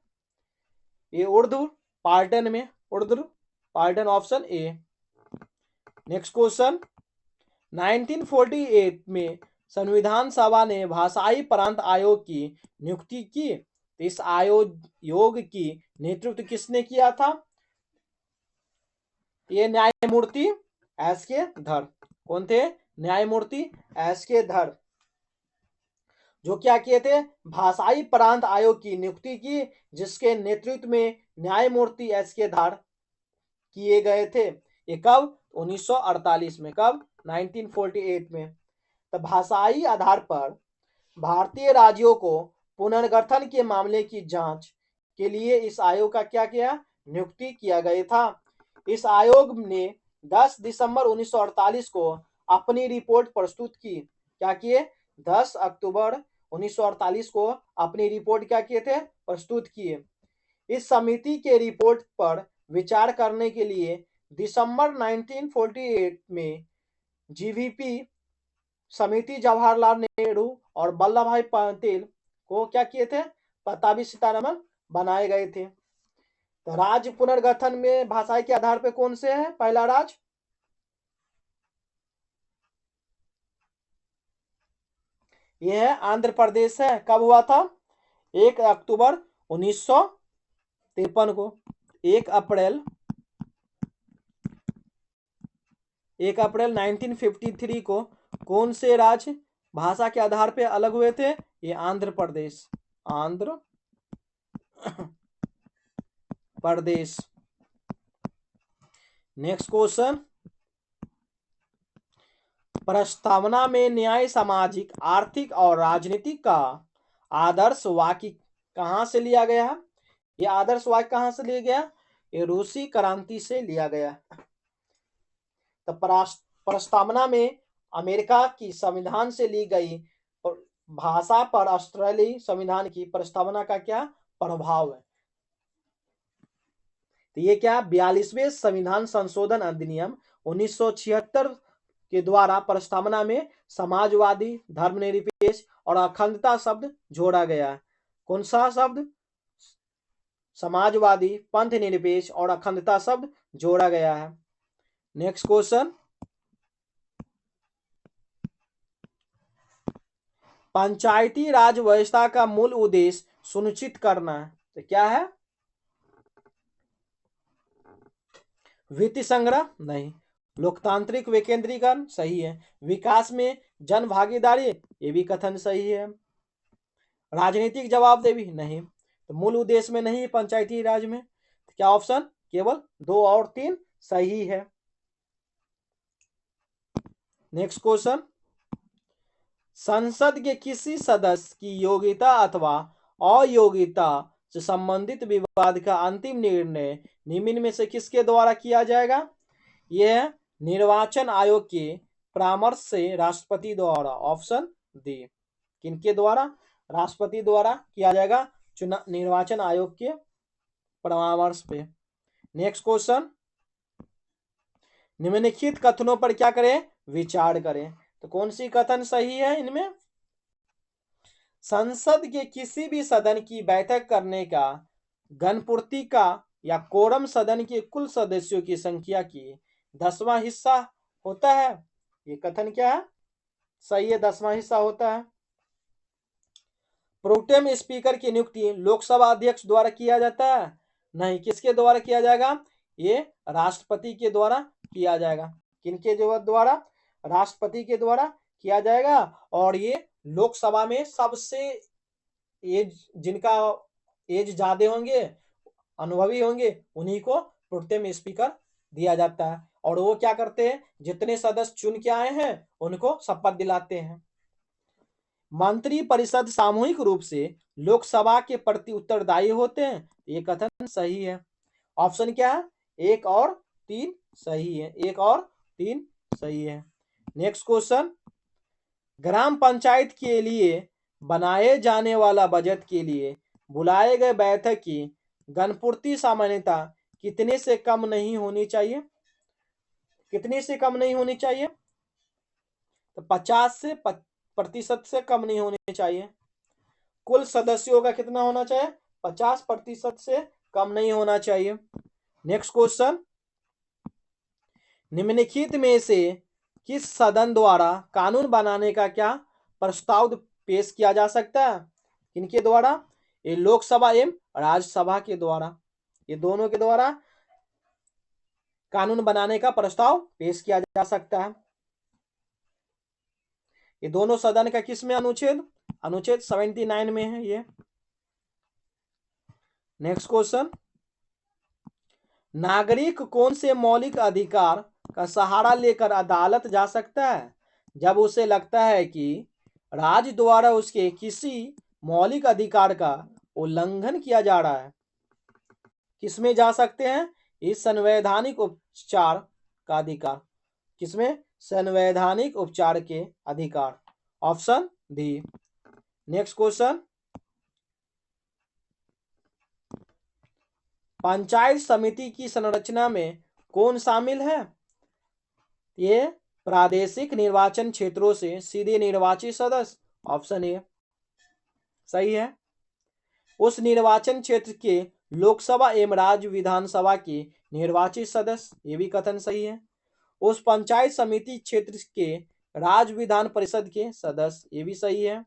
S1: ये उर्ध्व पार्टन में, उर्ध्व पार्टन, ऑप्शन ए। नेक्स्ट क्वेश्चन, 1948 में संविधान सभा ने भाषाई प्रांत आयोग की नियुक्ति की। तो इस आयोग की नेतृत्व किसने किया था? ये न्यायमूर्ति एस के धर। कौन थे? न्यायमूर्ति एस के धर, जो क्या किए थे? भाषाई प्रांत आयोग की नियुक्ति की, जिसके नेतृत्व में न्यायमूर्ति एस के धर किए गए थे। ये कब? 1948 में। कब? 1948 में। तो भाषाई आधार पर भारतीय राज्यों को पुनर्गठन के मामले की जांच के लिए इस आयोग का क्या किया? नियुक्ति किया गया था। इस आयोग ने 10 दिसंबर 1948 को अपनी रिपोर्ट प्रस्तुत की। क्या किए? 10 अक्टूबर 1948 को अपनी रिपोर्ट क्या किए थे? प्रस्तुत किए। इस समिति के रिपोर्ट पर विचार करने के लिए दिसंबर 1948 में जीवीपी समिति जवाहरलाल नेहरू और वल्लभ भाई पटेल को क्या किए थे? 27 सितंबर बनाए गए थे। तो राज्य पुनर्गठन में भाषा के आधार पर कौन से है? पहला राज्य यह है आंध्र प्रदेश है। कब हुआ था? 1 अक्टूबर 1953 को। 1 अप्रैल 1953 को कौन से राज्य भाषा के आधार पर अलग हुए थे? ये आंध्र प्रदेश, आंध्र प्रदेश। नेक्स्ट क्वेश्चन, प्रस्तावना में न्याय सामाजिक, आर्थिक और राजनीतिक का आदर्श वाक्य कहां से लिया गया है? ये आदर्श वाक्य कहां से लिया गया? ये रूसी क्रांति से लिया गया। तो प्रस्तावना में अमेरिका की संविधान से ली गई भाषा पर ऑस्ट्रेलियाई संविधान की प्रस्तावना का क्या प्रभाव है? तो ये क्या, 42वें संविधान संशोधन अधिनियम 1976 के द्वारा प्रस्तावना में समाजवादी, धर्मनिरपेक्ष और अखंडता शब्द जोड़ा गया है। कौन सा शब्द? समाजवादी, पंथ निरपेक्ष और अखंडता शब्द जोड़ा गया है। नेक्स्ट क्वेश्चन, पंचायती राज व्यवस्था का मूल उद्देश्य सुनिश्चित करना है, तो क्या है? वित्त संग्रह? नहीं। लोकतांत्रिक विकेंद्रीकरण? सही है। विकास में जन भागीदारी? ये भी कथन सही है। राजनीतिक जवाबदेही? नहीं। तो मूल उद्देश्य में नहीं, पंचायती राज में। तो क्या ऑप्शन? केवल 2 और 3 सही है। नेक्स्ट क्वेश्चन, संसद के किसी सदस्य की योग्यता अथवा अयोग्यता से संबंधित विवाद का अंतिम निर्णय निम्न में से किसके द्वारा किया जाएगा? यह निर्वाचन आयोग के परामर्श से राष्ट्रपति द्वारा। Option D. किनके द्वारा? राष्ट्रपति द्वारा किया जाएगा, निर्वाचन आयोग के परामर्श पे। नेक्स्ट क्वेश्चन, निम्नलिखित कथनों पर क्या करें? विचार करें। तो कौन सी कथन सही है इनमें? संसद के किसी भी सदन की बैठक करने का गणपूर्ति का या कोरम सदन के कुल सदस्यों की संख्या की 10वां हिस्सा होता है। ये कथन क्या है? सही है, 10वां हिस्सा होता है। प्रोटेम स्पीकर की नियुक्ति लोकसभा अध्यक्ष द्वारा किया जाता है? नहीं। किसके द्वारा किया जाएगा? ये राष्ट्रपति के द्वारा किया जाएगा। किनके द्वारा? राष्ट्रपति के द्वारा किया जाएगा। और ये लोकसभा में सबसे जिनका एज ज्यादा होंगे, अनुभवी होंगे, उन्हीं को प्रोटेम स्पीकर दिया जाता है। और वो क्या करते हैं? जितने सदस्य चुन के आए हैं उनको शपथ दिलाते हैं। मंत्री परिषद सामूहिक रूप से लोकसभा के प्रति उत्तरदायी होते हैं। ये कथन सही है। ऑप्शन क्या है? 1 और 3 सही है। 1 और 3 सही है। नेक्स्ट क्वेश्चन, ग्राम पंचायत के लिए बनाए जाने वाला बजट के लिए बुलाए गए बैठक की गणपूर्ति सामान्यतः कितने से कम नहीं होनी चाहिए? कितने से कम नहीं होनी चाहिए? तो 50% से कम नहीं होनी चाहिए। कुल सदस्यों का कितना होना चाहिए? 50% से कम नहीं होना चाहिए। नेक्स्ट क्वेश्चन, निम्नलिखित में से किस सदन द्वारा कानून बनाने का क्या प्रस्ताव पेश किया जा सकता है? किनके द्वारा? ये लोकसभा एवं राज्यसभा के द्वारा। ये दोनों के द्वारा कानून बनाने का प्रस्ताव पेश किया जा सकता है। ये दोनों सदन का किस में अनुच्छेद? अनुच्छेद 79 में है ये। नेक्स्ट क्वेश्चन, नागरिक कौन से मौलिक अधिकार का सहारा लेकर अदालत जा सकता है जब उसे लगता है कि राज्य द्वारा उसके किसी मौलिक अधिकार का उल्लंघन किया जा रहा है? किसमें जा सकते हैं? इस संवैधानिक उपचार का अधिकार। किसमें? संवैधानिक उपचार के अधिकार। Option D. Next question, panchayat समिति की संरचना में कौन शामिल है? ये प्रादेशिक निर्वाचन क्षेत्रों से सीधे निर्वाचित सदस्य। ऑप्शन ए सही है। उस निर्वाचन क्षेत्र के लोकसभा एवं राज्य विधानसभा के निर्वाचित सदस्य। ये भी कथन सही है। उस पंचायत समिति क्षेत्र के राज्य विधान परिषद के सदस्य। ये भी सही है।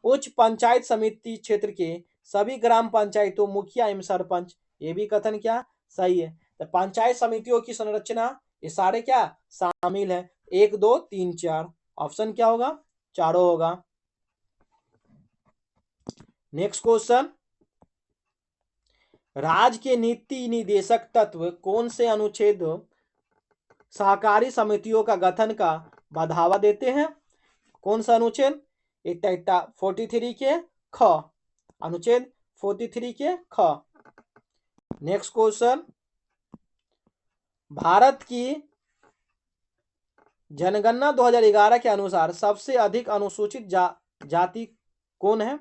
S1: उच्च पंचायत समिति क्षेत्र के सभी ग्राम पंचायतों मुखिया एवं सरपंच। ये भी कथन क्या सही है। तो पंचायत समितियों की संरचना ये सारे क्या शामिल है? 1 2 3 4। ऑप्शन क्या होगा? चारों होगा। नेक्स्ट क्वेश्चन, राज्य के नीति निदेशक तत्व कौन से अनुच्छेद सहकारी समितियों का गठन का बढ़ावा देते हैं? कौन सा अनुच्छेद? 43 के ख। अनुच्छेद 43 के ख। नेक्स्ट क्वेश्चन, भारत की जनगणना 2011 के अनुसार सबसे अधिक अनुसूचित जाति कौन है?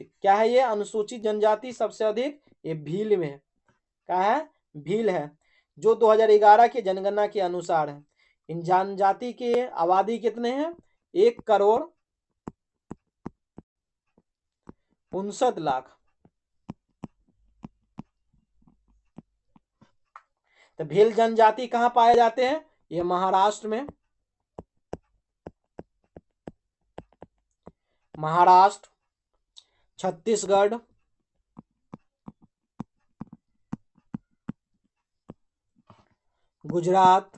S1: क्या है ये अनुसूचित जनजाति सबसे अधिक? ये भील में क्या है? भील है, जो 2011 की जनगणना के अनुसार है। इन जनजाति की आबादी कितने हैं? 1,59,00,000। तो भील जनजाति कहाँ पाए जाते हैं? ये महाराष्ट्र में, महाराष्ट्र, छत्तीसगढ़, गुजरात,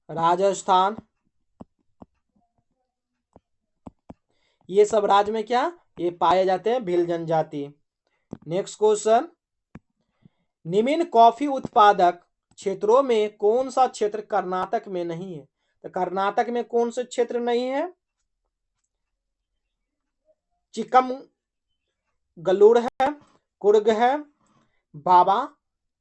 S1: राजस्थान, ये सब राज्य में क्या ये पाए जाते हैं भील जनजाति। नेक्स्ट क्वेश्चन, निम्न कॉफी उत्पादक क्षेत्रों में कौन सा क्षेत्र कर्नाटक में नहीं है? तो कर्नाटक में कौन से क्षेत्र नहीं है? चिकमगलुर है, कुर्ग है, बाबा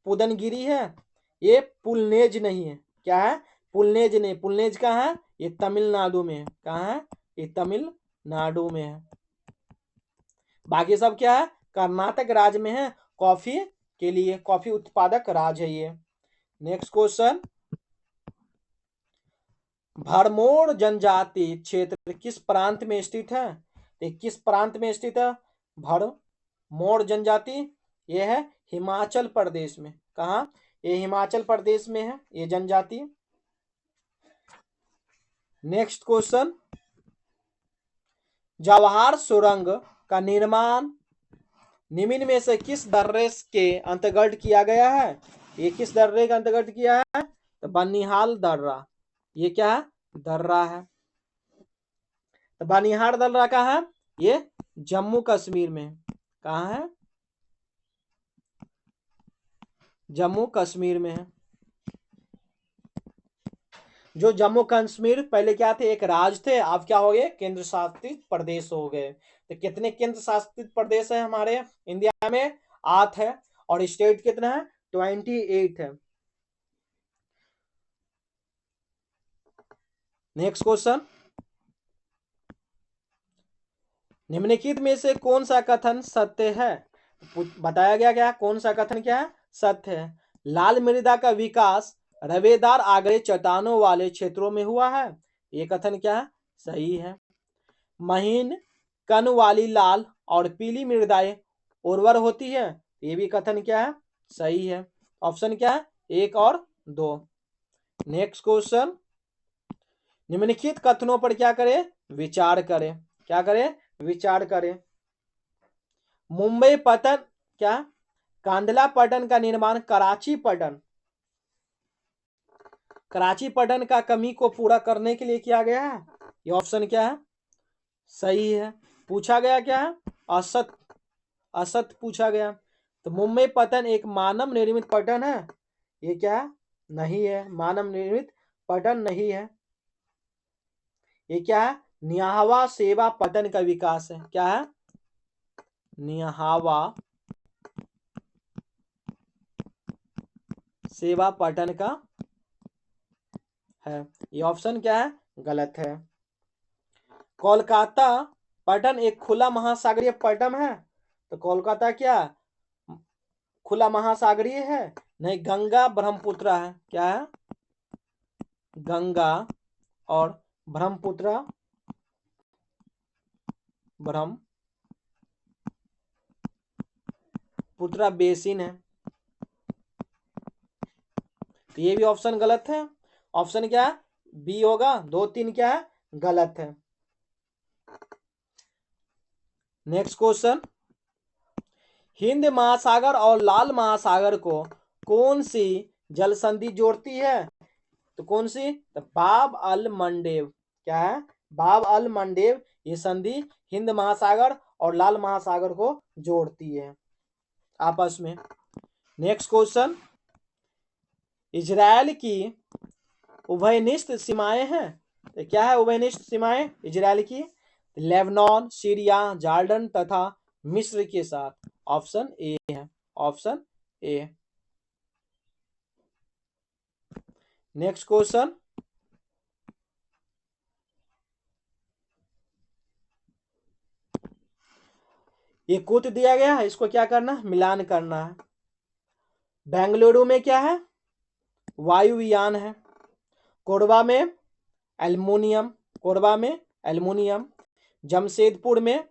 S1: पुदनगिरी है, ये पुलनेज नहीं है। क्या है? पुलनेज नहीं। पुलनेज कहाँ है? ये तमिलनाडु में है। कहाँ है? ये तमिलनाडु में है। बाकी सब क्या है? कर्नाटक राज्य में है। कॉफी के लिए कॉफी उत्पादक राज्य है ये। नेक्स्ट क्वेश्चन, भरमौर जनजाति क्षेत्र किस प्रांत में स्थित है? किस प्रांत में स्थित है भरमौर जनजाति? ये है हिमाचल प्रदेश में। कहा? ये हिमाचल प्रदेश में है ये जनजाति। नेक्स्ट क्वेश्चन, जवाहर सुरंग का निर्माण निम्न में से किस दर्रे के अंतर्गत किया गया है? ये किस दर्रे के अंतर्गत किया है? तो बनिहाल दर्रा। ये क्या है? दर्रा है। तो बनिहाल दर्रा कहाँ है? ये जम्मू कश्मीर में। कहाँ है? जम्मू कश्मीर में है। जो जम्मू कश्मीर पहले क्या थे? एक राज्य थे, अब क्या हो गए? केंद्र शासित प्रदेश हो गए। तो कितने केंद्र शासित प्रदेश है हमारे इंडिया में? 8 है। और स्टेट कितना है? 28 है। नेक्स्ट क्वेश्चन, निम्नलिखित में से कौन सा कथन सत्य है? बताया गया क्या? कौन सा कथन क्या है? सत्य है। लाल मृदा का विकास रवेदार आग्नेय चट्टानों वाले क्षेत्रों में हुआ है। ये कथन क्या है? सही है। महीन कण वाली लाल और पीली मृदाएं उर्वर होती है। ये भी कथन क्या है? सही है। ऑप्शन क्या है? 1 और 2। नेक्स्ट क्वेश्चन, निम्नलिखित कथनों पर क्या करें? विचार करें। क्या करें? विचार करें। मुंबई पटन क्या? कांदला पटन का निर्माण कराची पटन का कमी को पूरा करने के लिए किया गया है। ये ऑप्शन क्या है? सही है। पूछा गया क्या है? असत असत पूछा गया। तो मुंबई पतन एक मानव निर्मित पतन है? ये क्या है? नहीं है, मानव निर्मित पतन नहीं है। ये क्या है? निहावा सेवा पतन का विकास है। क्या है? निहावा सेवा पतन का है। ये ऑप्शन क्या है? गलत है। कोलकाता पटन एक खुला महासागरीय पटन है। तो कोलकाता क्या खुला महासागरीय है? नहीं, गंगा ब्रह्मपुत्र है। क्या है? गंगा और ब्रह्मपुत्र बेसिन है। तो ये भी ऑप्शन गलत है। ऑप्शन क्या है? बी होगा। 2 3 क्या है? गलत है। नेक्स्ट क्वेश्चन, हिंद महासागर और लाल महासागर को कौन सी जल संधि जोड़ती है? तो कौन सी? तो बाब अल मंडेव। क्या है? बाब अल मंडेव ये संधि हिंद महासागर और लाल महासागर को जोड़ती है आपस में। नेक्स्ट क्वेश्चन, इजराइल की उभयनिष्ठ सीमाएं हैं। तो क्या है उभयनिष्ठ सीमाएं इजराइल की? लेबनान, सीरिया, जॉर्डन तथा मिस्र के साथ। ऑप्शन ए है। Option A. नेक्स्ट क्वेश्चन, ये कूट दिया गया है, इसको क्या करना है, मिलान करना है। बेंगलुरु में क्या है, वायुयान है। कोरबा में एल्युमिनियम, कोरबा में एल्युमिनियम। जमशेदपुर में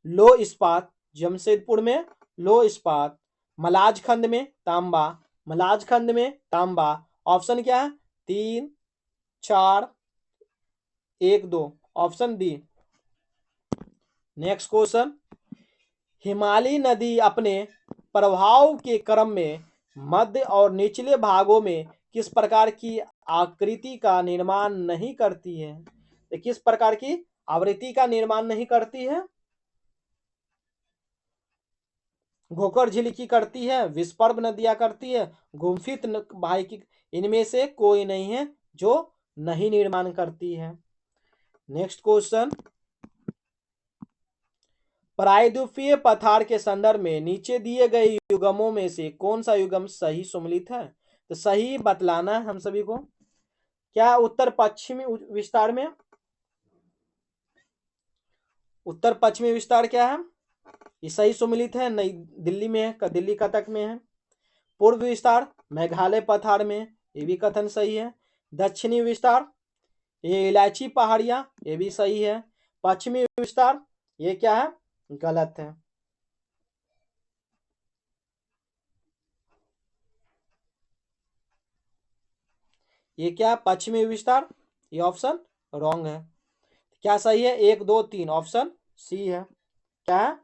S1: लो इस्पात, जमशेदपुर में लो इस्पात। मलाजखंड में तांबा, मलाजखंड में तांबा। ऑप्शन क्या है, 3, 4, 1, 2, option D. Next question, Himalaya नदी अपने प्रवाह के क्रम में मध्य और निचले भागों में किस प्रकार की आकृति का निर्माण नहीं करती है? तो किस प्रकार की आवृत्ति का निर्माण नहीं करती है? घोकर झील की करती है, विस्पर्भ नदियां करती है, गुम्फित भाई की, इनमें से कोई नहीं है जो नहीं निर्माण करती है। नेक्स्ट क्वेश्चन, प्रायद्वीपीय पठार के संदर्भ में नीचे दिए गए युग्मों में से कौन सा युग्म सही सम्मिलित है? तो सही बतलाना है हम सभी को। क्या उत्तर पश्चिमी विस्तार में, उत्तर पश्चिमी विस्तार क्या है, ये सही सम्मिलित है, नई दिल्ली में है, दिल्ली कटक में है। पूर्व विस्तार मेघालय पठार में, ये भी कथन सही है। दक्षिणी विस्तार ये इलायची पहाड़ियां, ये भी सही है। पश्चिमी विस्तार ये क्या है, गलत है। ये क्या है, पश्चिमी विस्तार, ये ऑप्शन रॉन्ग है। क्या सही है, 1, 2, 3, ऑप्शन सी है। क्या है,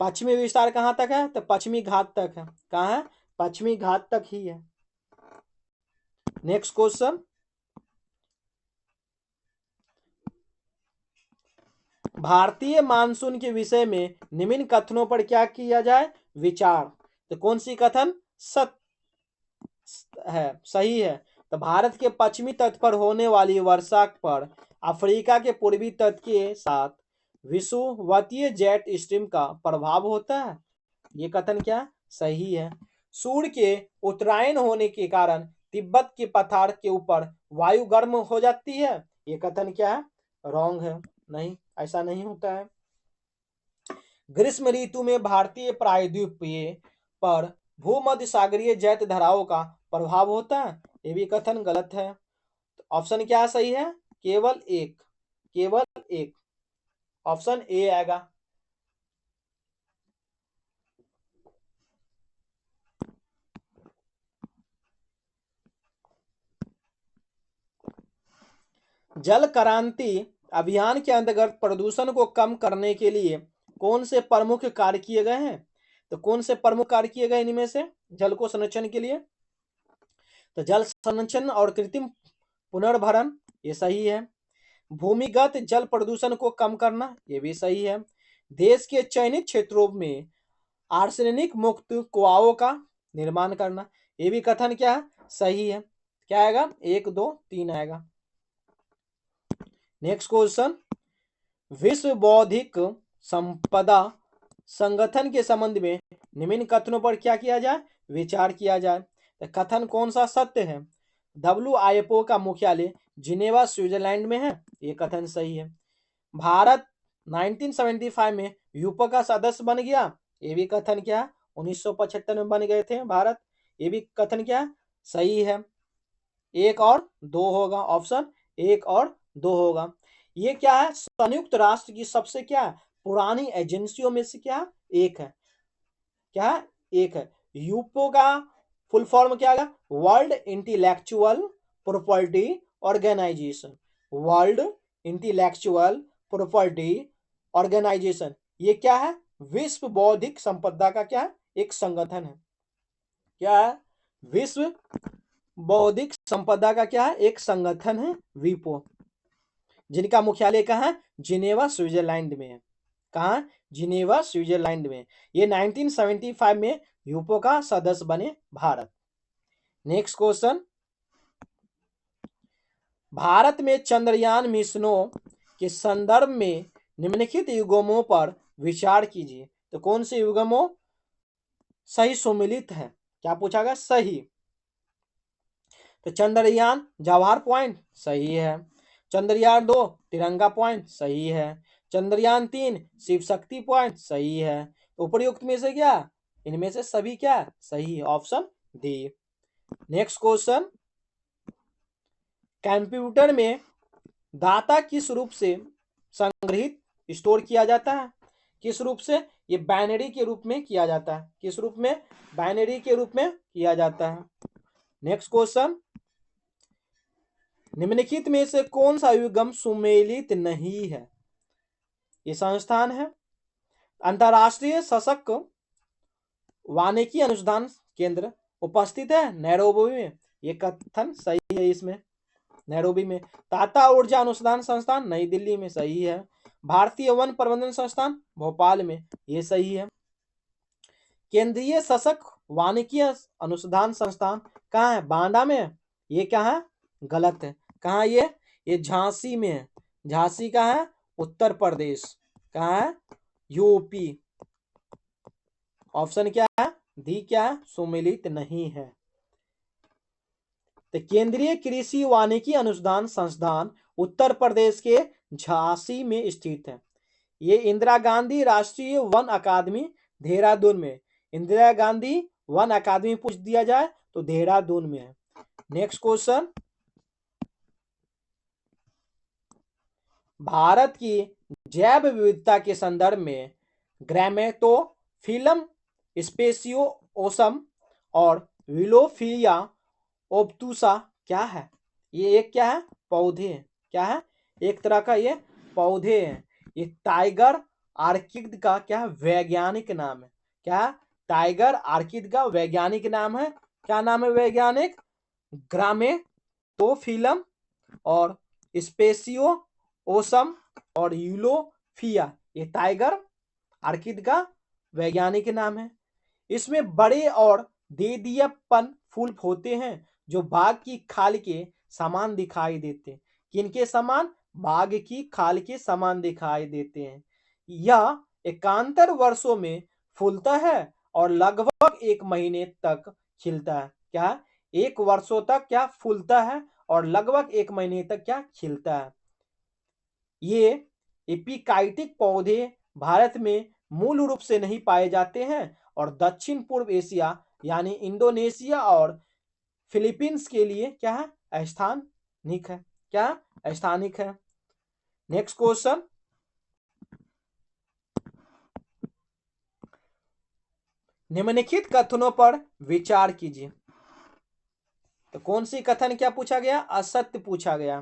S1: पश्चिमी विस्तार कहां तक है, तो पश्चिमी घाट तक है। कहां है, पश्चिमी घाट तक ही है। नेक्स्ट क्वेश्चन, भारतीय मानसून के विषय में निम्न कथनों पर क्या किया जाए, विचार। तो कौन सी कथन सत्य है, सही है? तो भारत के पश्चिमी तट पर होने वाली वर्षा पर अफ्रीका के पूर्वी तट के साथ विषुवतीय जेट स्ट्रीम का प्रभाव होता है। ये कथन क्या सही है? सूर्य के उत्तरायण होने के कारण तिब्बत के पठार के ऊपर वायु गर्म हो जाती है। ये कथन क्या है, रॉन्ग है, नहीं, ऐसा नहीं होता है। ग्रीष्म ऋतु में भारतीय प्रायद्वीपीय पर भूमध्य सागरीय जैत धाराओं का प्रभाव होता है। ये भी कथन गलत है। ऑप्शन क्या सही है, केवल एक, केवल एक, ऑप्शन ए आएगा। जल क्रांति अभियान के अंतर्गत प्रदूषण को कम करने के लिए कौन से प्रमुख कार्य किए गए हैं? तो कौन से प्रमुख कार्य किए गए इनमें से जल को संरक्षण के लिए? तो जल संरक्षण और कृत्रिम पुनर्भरण, ये सही है। भूमिगत जल प्रदूषण को कम करना, ये भी सही है। देश के चयनित क्षेत्रों में आर्सेनिक मुक्त कुआओं का निर्माण करना, ये भी कथन क्या है, सही है। क्या आएगा, 1, 2, 3 आएगा। नेक्स्ट क्वेश्चन, विश्व बौद्धिक संपदा संगठन के संबंध में निम्न कथनों पर क्या किया जाए, विचार किया जाए। तो कथन कौन सा सत्य है? WIPO का मुख्यालय जिनेवा स्विट्जरलैंड में है, ये कथन सही है। भारत 1975 में यूपो का सदस्य बन गया, ये भी कथन क्या, 1975 में बन गए थे भारत, ये भी कथन क्या सही है। 1 और 2 होगा, ऑप्शन 1 और 2 होगा। ये क्या है, संयुक्त राष्ट्र की सबसे क्या पुरानी एजेंसियों में से क्या एक है, क्या एक है। यूपो का फुल फॉर्म क्या है, world intellectual property organisation, world intellectual property organisation. ये क्या है, विश्व बौद्धिक संपदा का क्या है, एक संगठन है। क्या है, विश्व बौद्धिक संपदा का क्या है, एक संगठन है, विपो, जिनका मुख्यालय कहाँ है, जिनेवा स्विट्जरलैंड में है। कहाँ, जिनेवा स्विट्जरलैंड में। ये 1975 में यूपो का सदस्य बने भारत। नेक्स्ट क्वेश्चन, भारत में चंद्रयान मिशनों के संदर्भ में निम्नलिखित युग्मों पर विचार कीजिए। तो कौन से युग्मों सही सम्मिलित है, क्या पूछा गया, सही। तो चंद्रयान जवाहर पॉइंट सही है। चंद्रयान 2 तिरंगा पॉइंट सही है। चंद्रयान 3 शिव शक्ति पॉइंट सही है। तो उपर्युक्त में से क्या, इनमें से सभी क्या सही है, option D. Next question, computer में डाटा किस रूप से संग्रहित स्टोर किया जाता है, किस रूप से, ये बाइनरी के रूप में किया जाता है, किस रूप में, बाइनरी के रूप में किया जाता है। नेक्स्ट क्वेश्चन, निम्नलिखित में से कौन सा युग्म सुमेलित नहीं है, ये संस्थान है, अंतरराष्ट्रीय सशक्त वानिकी अनुसंधान केंद्र उपस्थित है नैरोबी में, ये कथन सही है, इसमें नैरोबी में। टाटा ऊर्जा अनुसंधान संस्थान नई दिल्ली में सही है। भारतीय वन प्रबंधन संस्थान भोपाल में, ये सही है। केंद्रीय सशक्त वानिकी अनुसंधान संस्थान कहाँ है, बांदा में है, ये क्या है, गलत है। कहाँ ये झांसी में है। झांसी कहाँ है, उत्तर प्रदेश। कहाँ है, यूपी। ऑप्शन क्या है, डी क्या है, सुमेलित नहीं है। तो केंद्रीय कृषि वानिकी अनुसंधान संस्थान उत्तर प्रदेश के झांसी में स्थित है। ये इंदिरा गांधी राष्ट्रीय वन अकादमी देहरादून में, इंदिरा गांधी वन अकादमी पूछ दिया जाए तो देहरादून में है। नेक्स्ट क्वेश्चन, भारत की जैव विविधता के संदर्भ में ग्रामेटोफिलम स्पेसियोसम और विलोफिलिया ओब्टुसा क्या है, ये एक क्या है, पौधे हैं। क्या है, एक तरह का ये पौधे हैं। ये टाइगर आर्किड का क्या वैज्ञानिक नाम है, क्या, टाइगर आर्किड का वैज्ञानिक नाम है, क्या नाम है वैज्ञानिक, ग्रामेटोफिलम और स्पेसियो ओसम और यूलोफिया, ये टाइगर आर्किड का वैज्ञानिक नाम है। इसमें बड़े और देदीयपन फूल होते हैं जो बाघ की खाल के समान दिखाई देते हैं। किनके समान, बाघ की खाल के समान दिखाई देते हैं। यह एकांतर वर्षों में फूलता है और लगभग 1 महीने तक खिलता है। क्या, 1 वर्षों तक क्या फूलता है और लगभग 1 महीने तक क्या खिलता है। ये एपिकाइटिक पौधे भारत में मूल रूप से नहीं पाए जाते हैं और दक्षिण पूर्व एशिया यानी इंडोनेशिया और फिलीपींस के लिए क्या है, स्थानिक है। क्या, स्थानिक है। नेक्स्ट क्वेश्चन, निम्नलिखित कथनों पर विचार कीजिए। तो कौन सी कथन क्या पूछा गया, असत्य पूछा गया।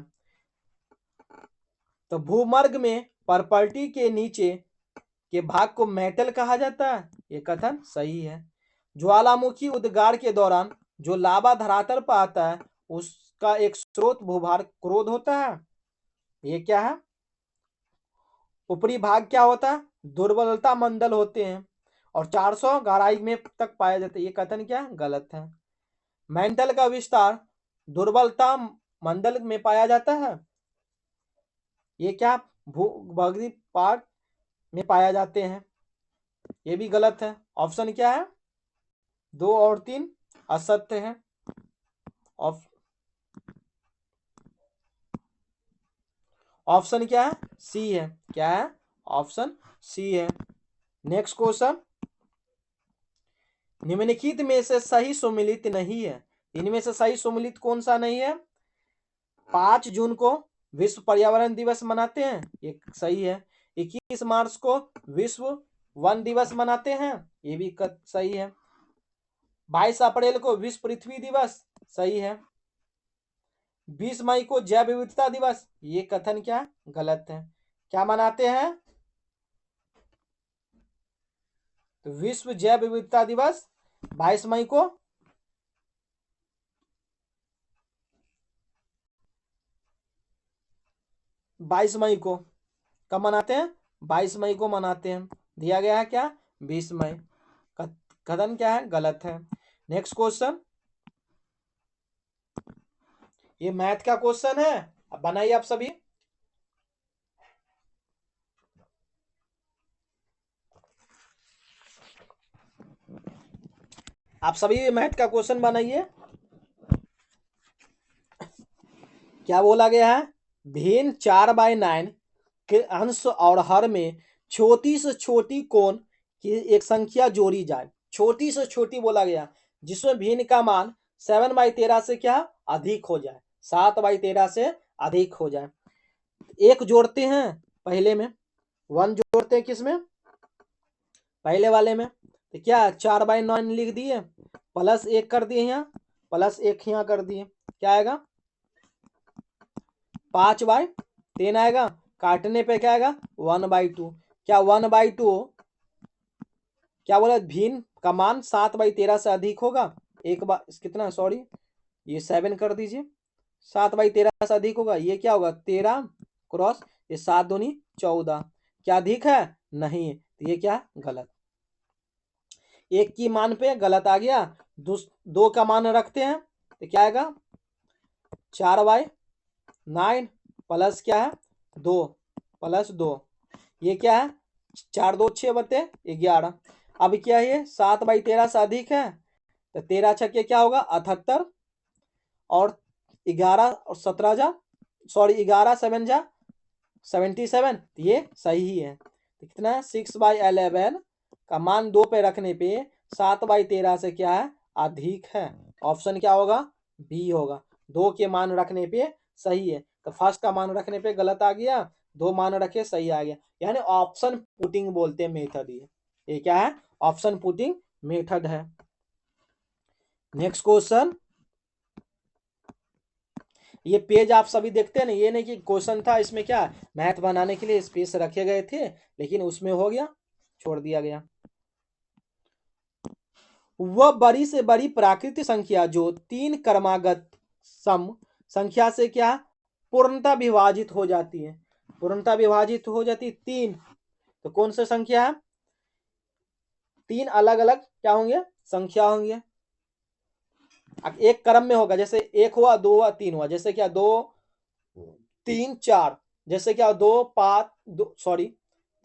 S1: तो भूमर्ग में प्रॉपर्टी के नीचे के भाग को मेटल कहा जाता है, ये कथन सही है। ज्वालामुखी उद्गार के दौरान जो लावा धरातल पर आता है उसका एक स्रोत भूभार क्रोध होता है, ये क्या है। ऊपरी भाग क्या होता है, दुर्बलता मंडल होते हैं और 400 गहराई में तक पाया जाता है, ये कथन क्या गलत है। मेंटल का विस्तार दुर्बलता मंडल में पाया जाता है, ये क्या भूगर्भीय पार्ट में पाया जाते हैं, ये भी गलत है। ऑप्शन क्या है, 2 और 3 असत्य है। ऑप्शन क्या है, सी है। क्या है, ऑप्शन सी है। नेक्स्ट क्वेश्चन, निम्नलिखित में से सही सुमेलित नहीं है, इनमें से सही सुमेलित कौन सा नहीं है। 5 जून को विश्व पर्यावरण दिवस मनाते हैं, ये सही है। 21 मार्च को विश्व वन दिवस मनाते हैं, ये भी सही है। 22 अप्रैल को विश्व पृथ्वी दिवस, सही है। 20 मई को जैव विविधता दिवस, ये कथन क्या गलत है। क्या मनाते हैं, तो विश्व जैव विविधता दिवस 22 मई को 22 मई को कब मनाते हैं, 22 मई को मनाते हैं। दिया गया है क्या, 20 मई। कथन क्या है, गलत है। नेक्स्ट क्वेश्चन, ये मैथ का क्वेश्चन है, अब बनाइए आप सभी। आप सभी मैथ का क्वेश्चन बनाइए। क्या बोला गया है, भिन्न 4/9 के अंश और हर में छोटी से छोटी कोण की एक संख्या जोड़ी जाए। छोटी से छोटी बोला गया जिसमें भिन्न का मान 7/13 से क्या अधिक हो जाए, 7/13 से अधिक हो जाए। एक जोड़ते हैं पहले में, 1 जोड़ते हैं किसमें, पहले वाले में, तो क्या 4/9 लिख दिए, प्लस 1 कर दिए, यहाँ प्लस 1 यहाँ कर दिए, क्या आएगा 5/3 आएगा, काटने पे क्या आएगा 1/2। क्या 1/2 क्या बोला, भिन्न का मान 7/13 से अधिक होगा, एक बार कितना सॉरी ये 7 कर दीजिए, 7/13 से अधिक होगा, ये क्या होगा 13 क्रॉस ये 7 दूनी 14, क्या अधिक है नहीं, तो ये क्या गलत, एक की मान पे गलत आ गया। दो का मान रखते हैं तो क्या आएगा 4/9 प्लस क्या है 2 प्लस 2, ये क्या है 4 2 6/11। अब क्या है 7/13 से अधिक है तो 13 छक्के क्या होगा 78 और 11 और 17 जा सॉरी 11 7 जा 77, ये सही है। तो कितना है 6/11 का मान 2 पे रखने पे 7/13 से क्या है अधिक है, ऑप्शन क्या होगा बी होगा। 2 के मान रखने पे सही है, तो फर्स्ट का मान रखने पे गलत आ गया, 2 मान रखे सही आ गया, यानी ऑप्शन पुटिंग बोलते हैं मेथड, ये क्या है ऑप्शन पुटिंग मेथड है। नेक्स्ट क्वेश्चन, ये पेज आप सभी देखते हैं ना, ये नहीं कि क्वेश्चन था इसमें क्या मैथ बनाने के लिए स्पेस रखे गए थे लेकिन उसमें हो गया छोड़ दिया गया। वह बड़ी से बड़ी प्राकृतिक संख्या जो 3 क्रमागत सम संख्या से क्या पूर्णतः विभाजित हो जाती है, पूर्णतः विभाजित हो जाती 3, तो कौन सी संख्या है, 3 अलग अलग क्या होंगे संख्या होंगे, एक क्रम में होगा, जैसे 1 हुआ 2 हुआ 3 हुआ, जैसे क्या 2 3 4, जैसे क्या 2 5 2 सॉरी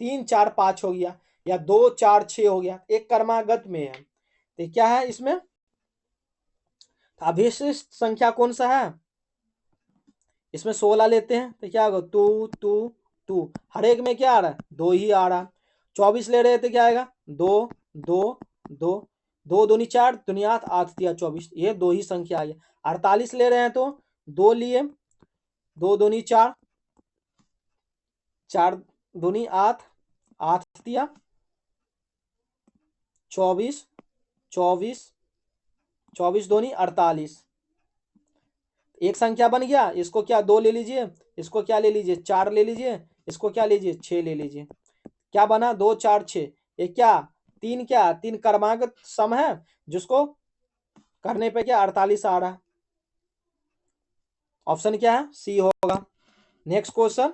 S1: 3 4 5 हो गया, या 2 4 6 हो गया, एक क्रमागत में है। तो क्या है इसमें अभिशिष्ट संख्या कौन सा है, इसमें 16 लेते हैं तो क्या होगा 2 2 2, हर एक में क्या आ रहा है 2 ही आ रहा है। 24 ले रहे थे क्या आएगा 2 2 2 2 दूनी 4 दुनिया 8 दिया 24, ये 2 ही संख्या आ गया। 48 ले रहे हैं तो 2 लिए, 2 दूनी 4 4 दूनी 8 8 दिया 24 24 24 दूनी 48, एक संख्या बन गया, इसको क्या 2 ले लीजिए, इसको क्या ले लीजिए 4 ले लीजिए, इसको क्या लीजिए 6 ले लीजिए, क्या बना 2 4 6, ये क्या 3 क्या 3 क्रमागत सम है जिसको करने पे क्या 48 आ रहा है, ऑप्शन क्या है सी होगा। नेक्स्ट क्वेश्चन,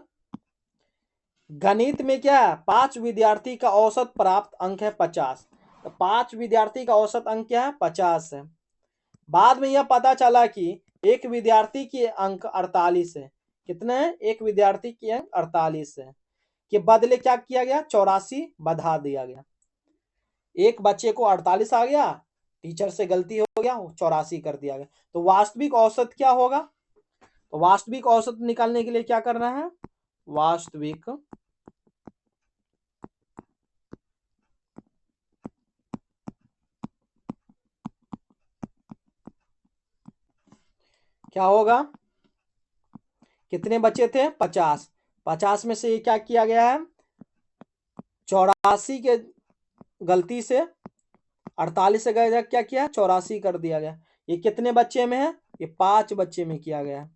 S1: गणित में क्या है 5 विद्यार्थी का औसत प्राप्त अंक है 50, तो 5 विद्यार्थी का औसत अंक क्या है 50 है। बाद में यह पता चला कि एक विद्यार्थी के अंक 48 है, कितने हैं एक विद्यार्थी के अंक 48 है, के बदले क्या किया गया 84 बढ़ा दिया गया, एक बच्चे को 48 आ गया, टीचर से गलती हो गया 84 कर दिया गया, तो वास्तविक औसत क्या होगा, तो वास्तविक औसत निकालने के लिए क्या करना है, वास्तविक क्या होगा, कितने बच्चे थे 50, 50 में से ये क्या किया गया है 84 के गलती से 48 से गए क्या किया 84 कर दिया गया, ये कितने बच्चे में है ये 5 बच्चे में किया गया,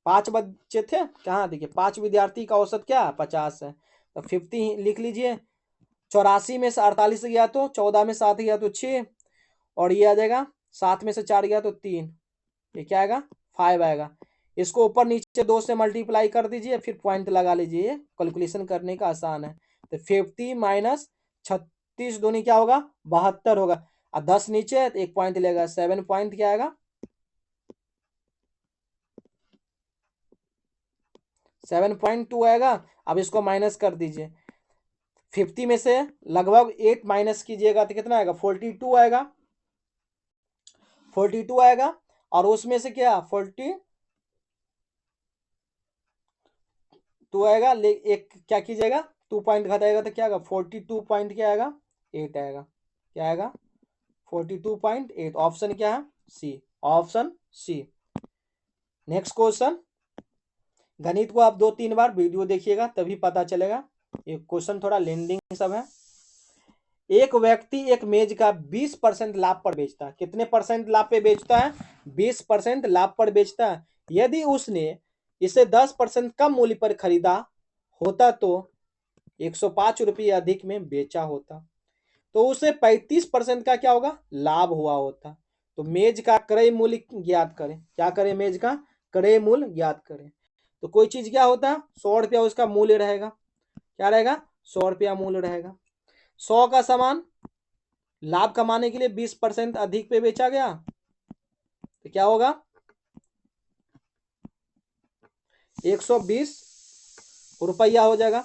S1: 5 बच्चे थे कहाँ देखिए 5 विद्यार्थी का औसत क्या 50 है, तो 50 लिख लीजिए, 84 में से 48 गया तो 14 में 7 गया तो 6, और ये आ जाएगा 7 में से 4 गया तो 3, ये क्या आएगा 5 आएगा। इसको ऊपर नीचे 2 से मल्टीप्लाई कर दीजिए फिर पॉइंट लगा लीजिए, कैलकुलेशन करने का आसान है। तो 50 माइनस 36 दूनी क्या होगा 72 होगा, और 10 नीचे है तो एक पॉइंट लेगा, 7 पॉइंट क्या आएगा 7.2 आएगा। अब इसको माइनस कर दीजिए, 50 में से लगभग 8 माइनस कीजिएगा तो कितना आएगा 42 आएगा, 42 आएगा, और उसमें से क्या 40 टू आएगा, एक क्या कीजिएगा, 2 पॉइंट घटाएगा तो क्या आएगा, 42 पॉइंट क्या आएगा, 8 आएगा। क्या आएगा, 42.8। ऑप्शन क्या है, सी, ऑप्शन सी। नेक्स्ट क्वेश्चन, गणित को आप 2-3 बार वीडियो देखिएगा तभी पता चलेगा, ये क्वेश्चन थोड़ा लेंडिंग सब है। एक व्यक्ति एक मेज का 20% लाभ पर बेचता है। कितने परसेंट लाभ पे बेचता है, 20% लाभ पर बेचता है। यदि उसने इसे 10% कम मूल्य पर खरीदा होता तो 105 रुपये अधिक में बेचा होता, तो उसे 35% का क्या होगा, लाभ हुआ होता। तो मेज का क्रय मूल्य ज्ञात करें। क्या करें, मेज का क्रय मूल्य ज्ञात करें। तो कोई चीज क्या होता है, 100 रुपया उसका मूल्य रहेगा। क्या रहेगा, 100 रुपया मूल्य रहेगा। 100 का सामान लाभ कमाने के लिए 20% अधिक पे बेचा गया, तो क्या होगा, 120 रुपया हो जाएगा।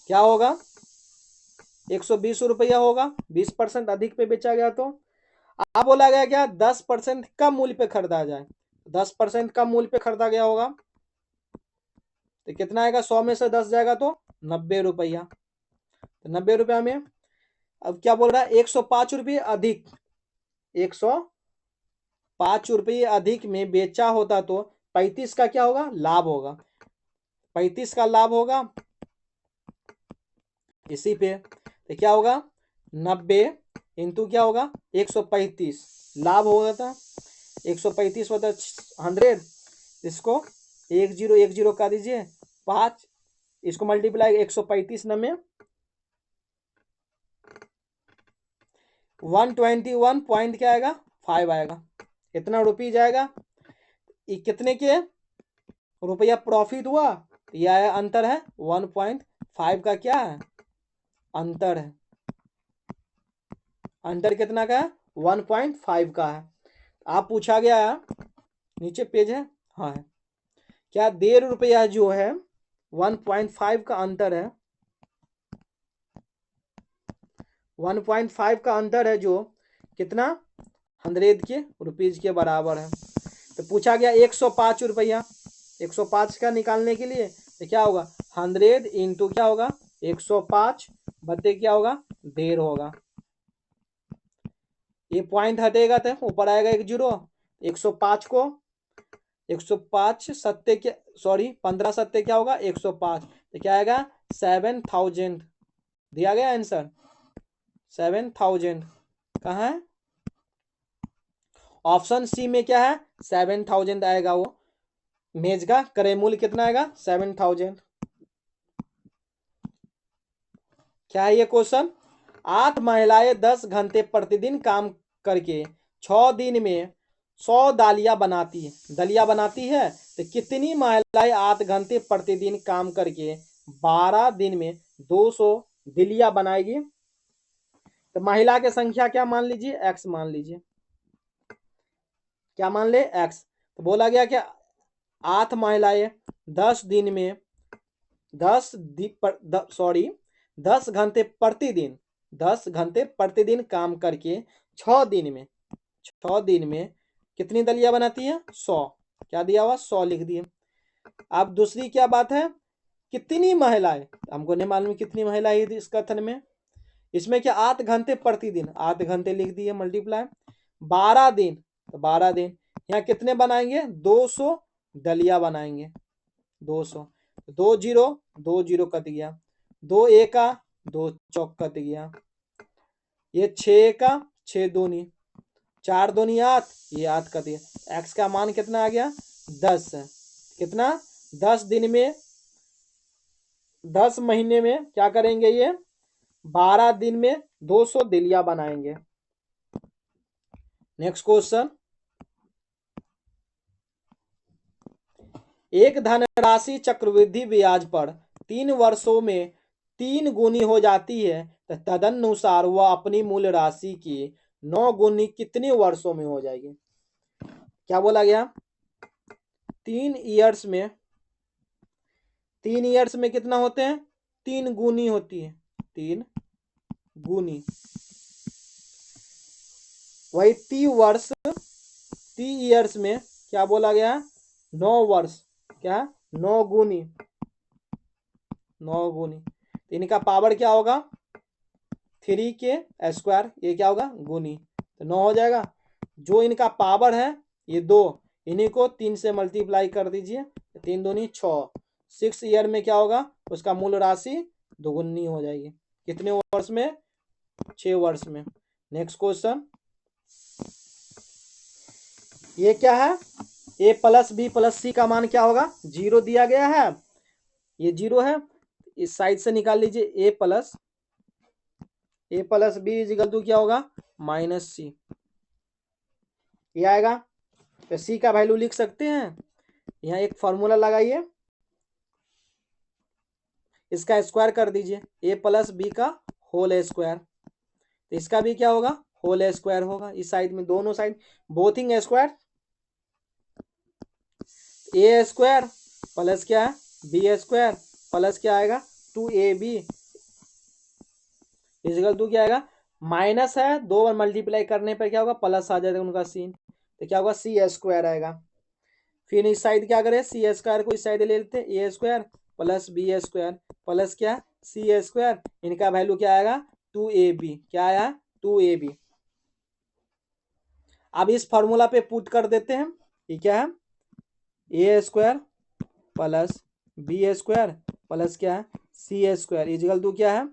S1: क्या होगा, 120 रुपया होगा, 20% अधिक पे बेचा गया। तो अब बोला गया क्या, 10% कम मूल्य पे खरीदा जाए, 10% कम मूल्य पे खरीदा गया होगा तो कितना आएगा, 100 में से 10 जाएगा तो 90 रुपया। तो 90 रुपया में अब क्या बोल रहा है, 105 रुपये अधिक, 105 रुपये अधिक में बेचा होता तो 35 का क्या होगा, लाभ होगा। 35 का लाभ होगा इसी पे, तो क्या होगा, 90 इंटू क्या होगा, 135 लाभ होगा था। 135 होता 100, इसको 1 0 कर दीजिए, 5, इसको मल्टीप्लाई 135 में 121 पॉइंट क्या आएगा, 5 आएगा। इतना रुपये जाएगा। कितने के रुपया प्रॉफिट हुआ, यह अंतर है 1.5 का, क्या है, अंतर है। अंतर कितना का है, 1.5 का है। आप पूछा गया है, नीचे पेज है, हाँ है, क्या 1.5 रुपया जो है 1.5 का अंतर है, 1.5 का अंतर है जो कितना, 100 के रुपीज के बराबर है। तो पूछा गया 105 रुपया, 105 का निकालने के लिए तो क्या होगा, 100 इंटू क्या होगा, 105 बते क्या होगा, 1.5 होगा। ये पॉइंट हटेगा तो ऊपर आएगा 1 0। 105 को 105 सत्ते क्या, सॉरी 15 सत्ते क्या होगा, 105, तो क्या आएगा 7000। दिया गया आंसर 7000 कहाँ है, ऑप्शन सी में क्या है, 7000 आएगा। वो मेज का क्रय मूल्य कितना आएगा, 7000। क्या है ये क्वेश्चन, 8 महिलाएं 10 घंटे प्रतिदिन काम करके 6 दिन में 100 दलिया बनाती है, तो कितनी महिलाएं 8 घंटे प्रतिदिन काम करके 12 दिन में 200 दलिया बनाएगी। तो महिला की संख्या क्या मान लीजिए, एक्स मान लीजिए। क्या मान ले, एक्स। तो बोला गया कि 8 महिलाएं 10 दिन में 10 घंटे प्रतिदिन 10 घंटे प्रतिदिन काम करके 6 दिन में कितनी दलिया बनाती है, 100। क्या दिया हुआ, 100 लिख दिए। अब दूसरी क्या बात है, कितनी महिलाएं, हमको नहीं मालूम कितनी महिलाएं इस कथन में। इसमें क्या 8 घंटे प्रतिदिन, 8 घंटे लिख दिए मल्टीप्लाई 12 दिन, तो 12 दिन यहाँ कितने बनाएंगे, 200 दलिया बनाएंगे, 200। 2 0 2 0 कट गया, 2 एका 2 चौक कट गया, ये 6 का 6 दूनी, 4 दूनी 8, ये 8 कट गया। एक्स का मान कितना आ गया, 10 है। कितना, 10 दिन में 10 महीने में क्या करेंगे, ये 12 दिन में 200 दलिया बनाएंगे। नेक्स्ट क्वेश्चन, एक धनराशि चक्रवृद्धि ब्याज पर 3 वर्षों में 3 गुनी हो जाती है, तो तदनुसार वह अपनी मूल राशि की 9 गुनी कितने वर्षों में हो जाएगी। क्या बोला गया, 3 ईयर्स में कितना होते हैं, 3 गुनी होती है, 3 गुनी। वही 30 ईयर्स में क्या बोला गया, 9 वर्ष, क्या 9 गुनी, 9 गुनी, तो इनका पावर क्या होगा 3 के स्क्वायर, ये क्या होगा गुनी, तो 9 हो जाएगा। जो इनका पावर है ये 2, इन्हीं को 3 से मल्टीप्लाई कर दीजिए, 3 दूनी 6, 6 ईयर में क्या होगा उसका मूल राशि दोगुनी हो जाएगी। कितने वर्ष में 6 वर्ष में। नेक्स्ट क्वेश्चन, ये क्या है a प्लस बी प्लस सी का मान क्या होगा 0 दिया गया है, ये 0 है, इस साइड से निकाल लीजिए a plus B equal to क्या होगा माइनस सी, ये आएगा। तो सी का वैल्यू लिख सकते हैं, यहाँ एक फॉर्मूला लगाइए, इसका स्क्वायर कर दीजिए, a प्लस बी का होल स्क्वायर, तो इसका भी क्या होगा होल स्क्वायर होगा, इस साइड में दोनों साइड बोथिंग स्क्वायर, ए स्क्वायर प्लस क्या है बी स्क्वायर प्लस क्या आएगा 2ab इजिकल टू क्या आएगा, माइनस है 2 बार मल्टीप्लाई करने पर क्या होगा प्लस आ जाएगा उनका सीन, तो क्या होगा सी स्क्वायर आएगा। फिर इस साइड क्या करें सी स्क्वायर को इस साइड ले लेते हैं, A square plus B square plus क्या सी स्क्वायर, इनका वैल्यू क्या आएगा 2ab, क्या आया 2ab। अब इस फॉर्मूला पे पुट कर देते हैं, ये क्या है A square plus B square plus क्या है सी स्क्वायर इजिकल टू क्या है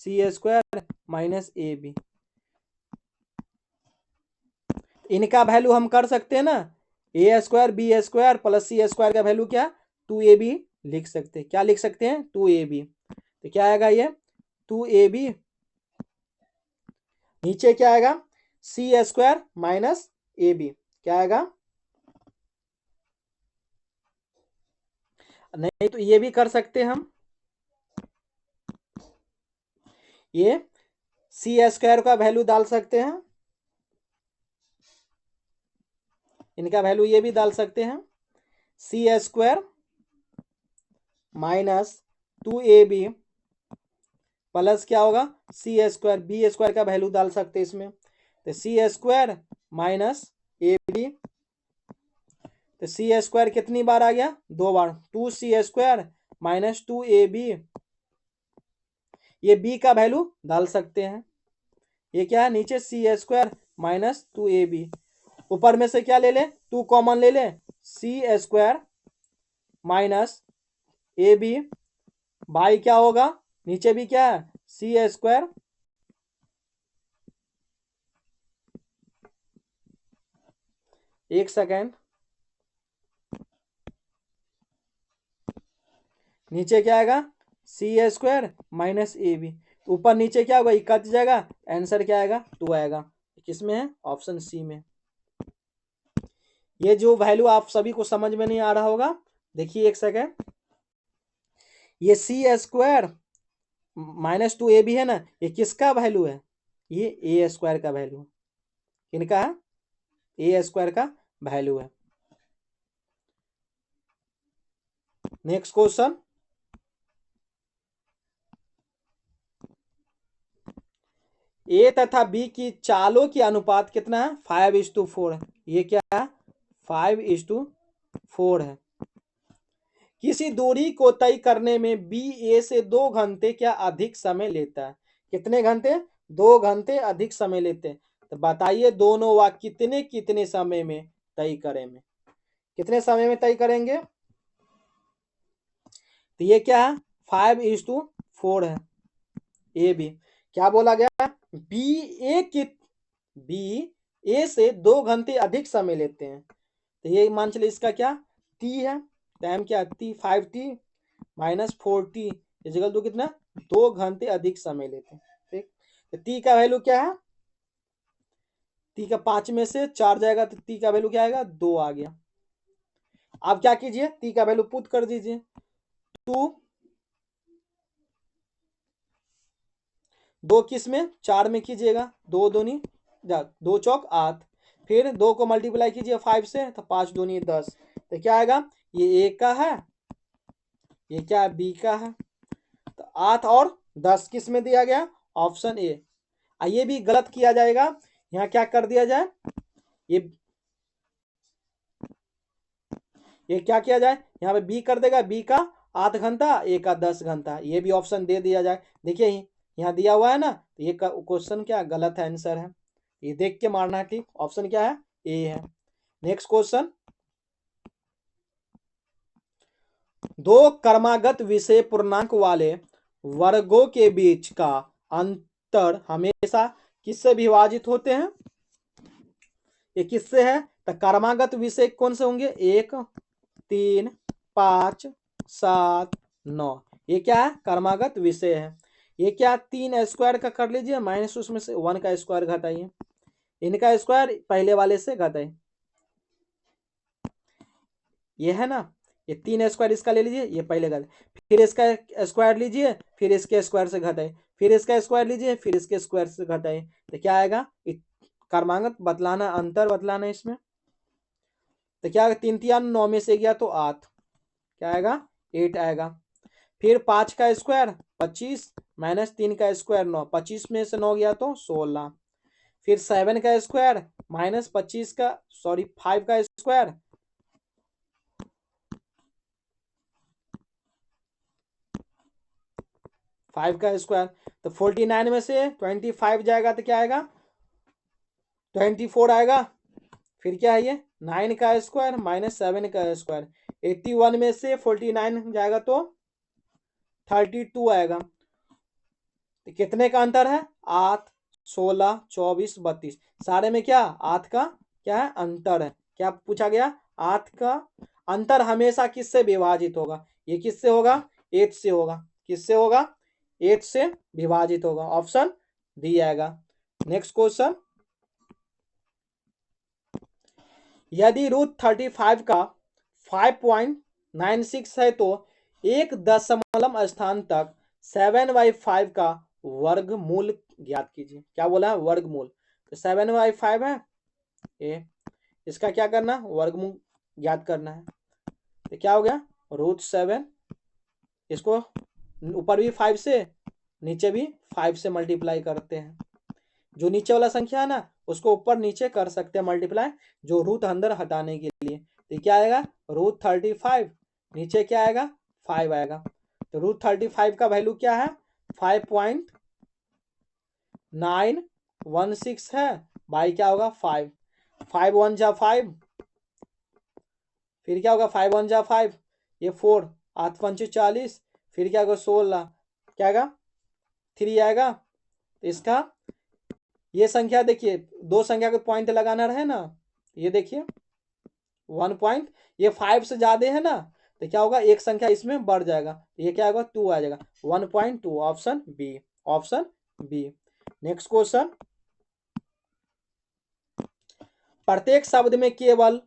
S1: C square minus A B. इनका वैल्यू हम कर सकते हैं ना, A square B square plus C square का वैल्यू क्या 2ab लिख सकते हैं, क्या लिख सकते हैं 2ab, तो क्या आएगा ये 2ab, नीचे क्या आएगा सी स्क्वायर माइनस ए बी, क्या आएगा, नहीं तो ये भी कर सकते हैं हम, ये सी स्क्वायर का वैल्यू डाल सकते हैं, इनका वैल्यू ये भी डाल सकते हैं सी स्क्वायर माइनस 2ab प्लस क्या होगा सी स्क्वायर, बी स्क्वायर का वैल्यू डाल सकते हैं इसमें, तो सी स्क्वायर माइनस ए बी, तो सी स्क्वायर कितनी बार आ गया 2 बार, 2c स्क्वायर माइनस 2ab, ये b का वैल्यू डाल सकते हैं, ये क्या है नीचे सी स्क्वायर माइनस 2ab, ऊपर में से क्या ले ले 2 कॉमन ले ले, C square minus A B by क्या होगा नीचे भी क्या है सी स्क्वायर, एक सेकेंड, नीचे क्या आएगा सी स्क्वायर माइनस ए बी, ऊपर नीचे क्या होगा कट जाएगा, आंसर क्या आएगा 2 आएगा, किसमें है ऑप्शन सी में। ये जो वैल्यू आप सभी को समझ में नहीं आ रहा होगा, देखिए एक सेकेंड, ये सी स्क्वायर माइनस 2ab है ना, ये किसका वैल्यू है, ये ए स्क्वायर का वैल्यू, किनका है ए स्क्वायर का वैल्यू है। नेक्स्ट क्वेश्चन, ए तथा बी की चालों की अनुपात कितना है 5:4 है, ये क्या है 5:4 है। किसी दूरी को तय करने में बी ए से 2 घंटे क्या अधिक समय लेता है, कितने घंटे 2 घंटे अधिक समय लेते हैं, तो बताइए दोनों वाक्य कितने कितने समय में तय करेंगे, कितने समय में तय करेंगे, तो ये क्या है 5:4 है, ए बी क्या बोला गया बी ए से 2 घंटे अधिक समय लेते हैं, तो ये मान चलिए इसका क्या टी है, टाइम क्या T 5t minus 4t is equal to कितना 2 घंटे अधिक समय लेते हैं, ठीक, तो टी का वैल्यू क्या है, टी का 5 में से 4 जाएगा तो टी का वैल्यू क्या आएगा 2 आ गया। अब क्या कीजिए टी का वैल्यू पुट कर दीजिए, 2 किस में 4 में कीजिएगा, 2 दूनी 2 चौक 8, फिर 2 को मल्टीप्लाई कीजिए 5 से तो 5 दूनी 10, तो क्या आएगा ये ए का है, ये क्या है बी का है, तो 8 और 10 किस में दिया गया ऑप्शन ए। ये भी गलत किया जाएगा, यहाँ क्या कर दिया जाए, ये क्या किया जाए यहाँ पे बी कर देगा, बी का 8 घंटा, एक का 10 घंटा। ये भी ऑप्शन दे दिया जाए। देखिए यहाँ दिया हुआ है ना, तो ये क्वेश्चन क्या गलत आंसर है, ये देख के मारना है। ठीक, ऑप्शन क्या है, ए है। नेक्स्ट क्वेश्चन, दो क्रमागत विषय पूर्णांक वाले वर्गों के बीच का अंतर हमेशा किससे विभाजित होते हैं? ये किससे है? तो क्रमागत विषय कौन से होंगे? 1, 3, 5, 7, 9। ये क्या है? क्रमागत विषय है। ये क्या, 3 स्क्वायर का कर लीजिए, माइनस उसमें से 1 का स्क्वायर घटाइए, इनका स्क्वायर पहले वाले से घटाइए। ये है ना, ये 3 स्क्वायर इसका ले लीजिए, ये पहले घटाए, फिर इसका स्क्वायर लीजिए, फिर इसके स्क्वायर से घटाए, फिर इसका स्क्वायर लीजिए, फिर इसके स्क्वायर से घटाए, तो क्या आएगा? क्रमागत बतलाना, अंतर बतलाना इसमें। तो क्या, 3 3 9 में से गया तो 8, क्या आएगा? 8 आएगा। फिर 5 का स्क्वायर 25, माइनस 3 का स्क्वायर 9, 25 में से 9 गया तो 16। फिर 7 का स्क्वायर माइनस 25 का, सॉरी 5 का स्क्वायर, तो 49 में से 25 जाएगा तो क्या आएगा? 24 आएगा। फिर क्या है, ये 9 का स्क्वायर माइनस 7 का स्क्वायर, 81 में से 49 जाएगा तो 32 आएगा। तो कितने का अंतर है? 8, 16, 24, 32, सारे में क्या 8 का क्या है? अंतर है। क्या पूछा गया? 8 का अंतर हमेशा किससे विभाजित होगा? ये किससे होगा? 8 से होगा। किससे होगा? 8 से विभाजित होगा। ऑप्शन डी आएगा। नेक्स्ट क्वेश्चन, यदि रूट 35 का 5.96 है तो 1 दशमलव स्थान तक 7/5 का वर्गमूल ज्ञात कीजिए। क्या बोला है? वर्गमूल। तो 7/5 है ये, इसका क्या करना? वर्गमूल ज्ञात करना है। तो क्या हो गया? √7, इसको ऊपर भी 5 से, नीचे भी 5 से मल्टीप्लाई करते हैं। जो नीचे वाला संख्या है ना, उसको ऊपर नीचे कर सकते हैं मल्टीप्लाई, जो रूट अंदर हटाने के लिए। तो क्या आएगा? √35, नीचे क्या आएगा? 5 आएगा। तो √35 का वैल्यू क्या है? 5.916 है, बाई क्या होगा? 5, 5 1 जा 5, फिर क्या होगा? 5 1 जा 5, ये 4, 8 5 40, फिर क्या होगा? 16, क्या आएगा? 3 आएगा। तो इसका ये संख्या देखिए, दो संख्या को पॉइंट लगाना रहे ना, ये देखिए 1 पॉइंट, ये 5 से ज्यादा है ना, तो क्या होगा? एक संख्या इसमें बढ़ जाएगा, ये क्या होगा? 2 आ जाएगा, 1.2। Option B, option B. Next question, प्रत्येक शब्द में केवल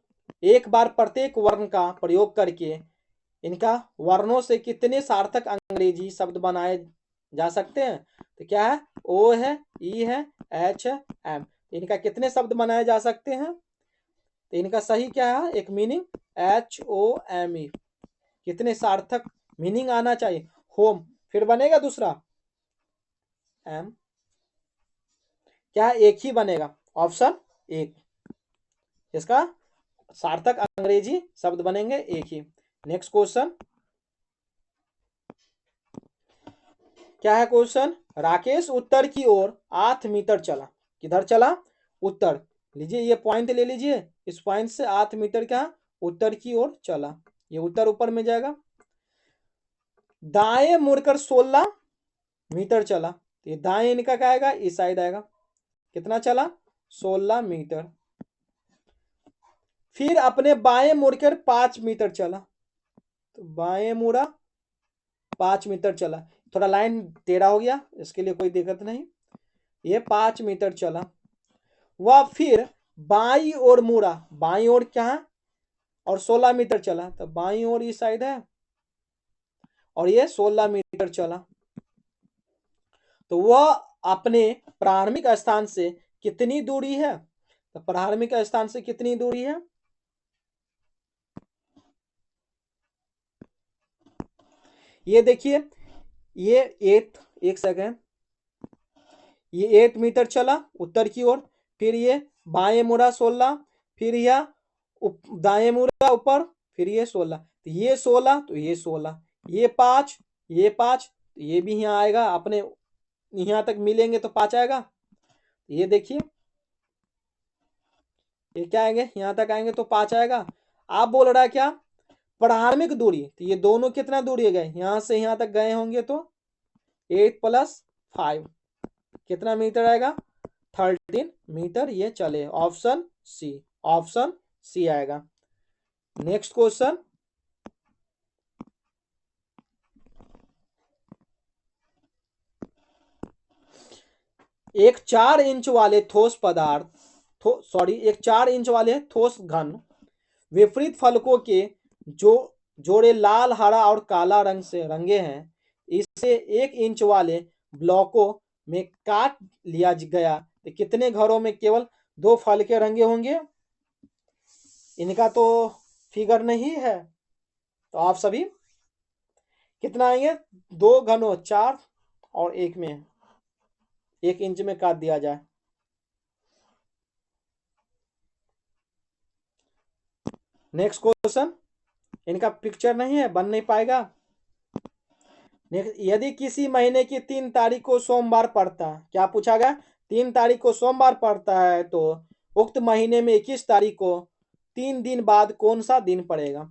S1: एक बार प्रत्येक वर्ण का प्रयोग करके इनका वर्णों से कितने सार्थक अंग्रेजी शब्द बनाए जा सकते हैं? तो क्या है? ओ है, ई है, एच है, एम। इनका कितने शब्द बनाए जा सकते हैं? तो इनका सही क्या है? एक मीनिंग HOME। कितने सार्थक मीनिंग आना चाहिए? होम, फिर बनेगा दूसरा एम, क्या है? एक ही बनेगा। ऑप्शन एक, इसका सार्थक अंग्रेजी शब्द बनेंगे एक ही। नेक्स्ट क्वेश्चन, क्या है क्वेश्चन? राकेश उत्तर की ओर 8 मीटर चला। किधर चला? उत्तर। लीजिए ये पॉइंट ले लीजिए, इस पॉइंट से 8 मीटर क्या उत्तर की ओर चला, ये उत्तर ऊपर में जाएगा। दाएं मुड़कर 16 मीटर चला, ये दाएं इनका क्या आएगा? इस साइड आएगा। कितना चला? 16 मीटर। फिर अपने बाएं मुड़कर 5 मीटर चला, तो बाएं मुड़ा 5 मीटर चला, थोड़ा लाइन टेढ़ा हो गया, इसके लिए कोई दिक्कत नहीं। ये 5 मीटर चला, वह फिर बाई ओर मुड़ा, बाई ओर क्या है? और 16 मीटर चला, तो बाई ओर इस साइड है, और ये 16 मीटर चला। तो वह अपने प्रारंभिक स्थान से कितनी दूरी है? तो प्रारंभिक स्थान से कितनी दूरी है? ये देखिए, ये 8, एक सेकेंड, ये 8 मीटर चला उत्तर की ओर, फिर ये बाएं मुड़ा 16, फिर यह दाएं मुड़ा ऊपर, फिर ये 16, तो ये 16, तो ये 16, ये 5, ये 5, ये भी यहाँ आएगा, अपने यहाँ तक मिलेंगे तो 5 आएगा। ये देखिए ये क्या आएंगे, यहाँ तक आएंगे तो 5 आएगा। आप बोल रहा है क्या, प्रारंभिक दूरी, तो ये दोनों कितना दूरी गए, यहाँ से यहाँ तक गए होंगे तो 8 + 5 कितना मीटर आएगा, 13 मीटर ये चले। ऑप्शन सी, ऑप्शन सी आएगा। नेक्स्ट क्वेश्चन, एक 4 इंच वाले ठोस पदार्थ एक 4 इंच वाले ठोस घन विपरीत फलकों के जो जोड़े लाल, हरा और काला रंग से रंगे हैं, इसे 1 इंच वाले ब्लॉकों में काट लिया गया तो कितने घरों में केवल 2 फलके रंगे होंगे। इनका तो फिगर नहीं है, तो आप सभी कितना आएंगे, 2 घनों 4 और 1 में 1 इंच में काट दिया जाए। नेक्स्ट क्वेश्चन, इनका पिक्चर नहीं है, बन नहीं पाएगा। यदि किसी महीने की 3 तारीख को सोमवार पड़ता है, क्या पूछा गया, 3 तारीख को सोमवार पड़ता है तो उक्त महीने में 21 तारीख को 3 दिन बाद कौन सा दिन पड़ेगा।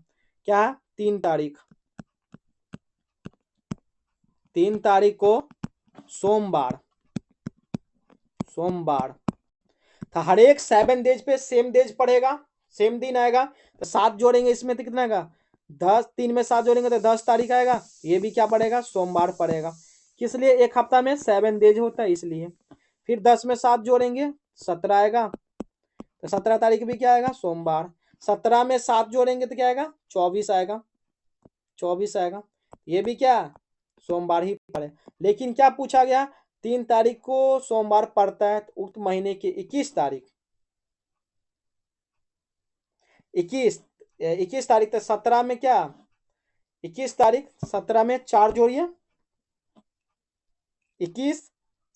S1: क्या, 3 तारीख, 3 तारीख को सोमवार, सोमवार तो हर एक 7 डेज पे सेम डेज पड़ेगा, सेम दिन आएगा। तो 7 जोड़ेंगे इसमें तो कितना आएगा, 10, 3 में 7 जोड़ेंगे तो 10 तारीख आएगा। ये भी क्या पड़ेगा, सोमवार पड़ेगा। किस लिए, एक हफ्ता में 7 डेज होता है इसलिए। फिर 10 में 7 जोड़ेंगे 17 आएगा, तो 17 तारीख भी क्या आएगा, सोमवार। 17 में 7 जोड़ेंगे तो क्या आएगा, 24 आएगा, 24 आएगा। ये भी क्या, सोमवार ही पड़े। लेकिन क्या पूछा गया, 3 तारीख को सोमवार पड़ता है तो उक्त महीने की 21 तारीख, 21 तारीख, तो 17 में क्या, 21 तारीख, 17 में 4 जोड़िए, 21,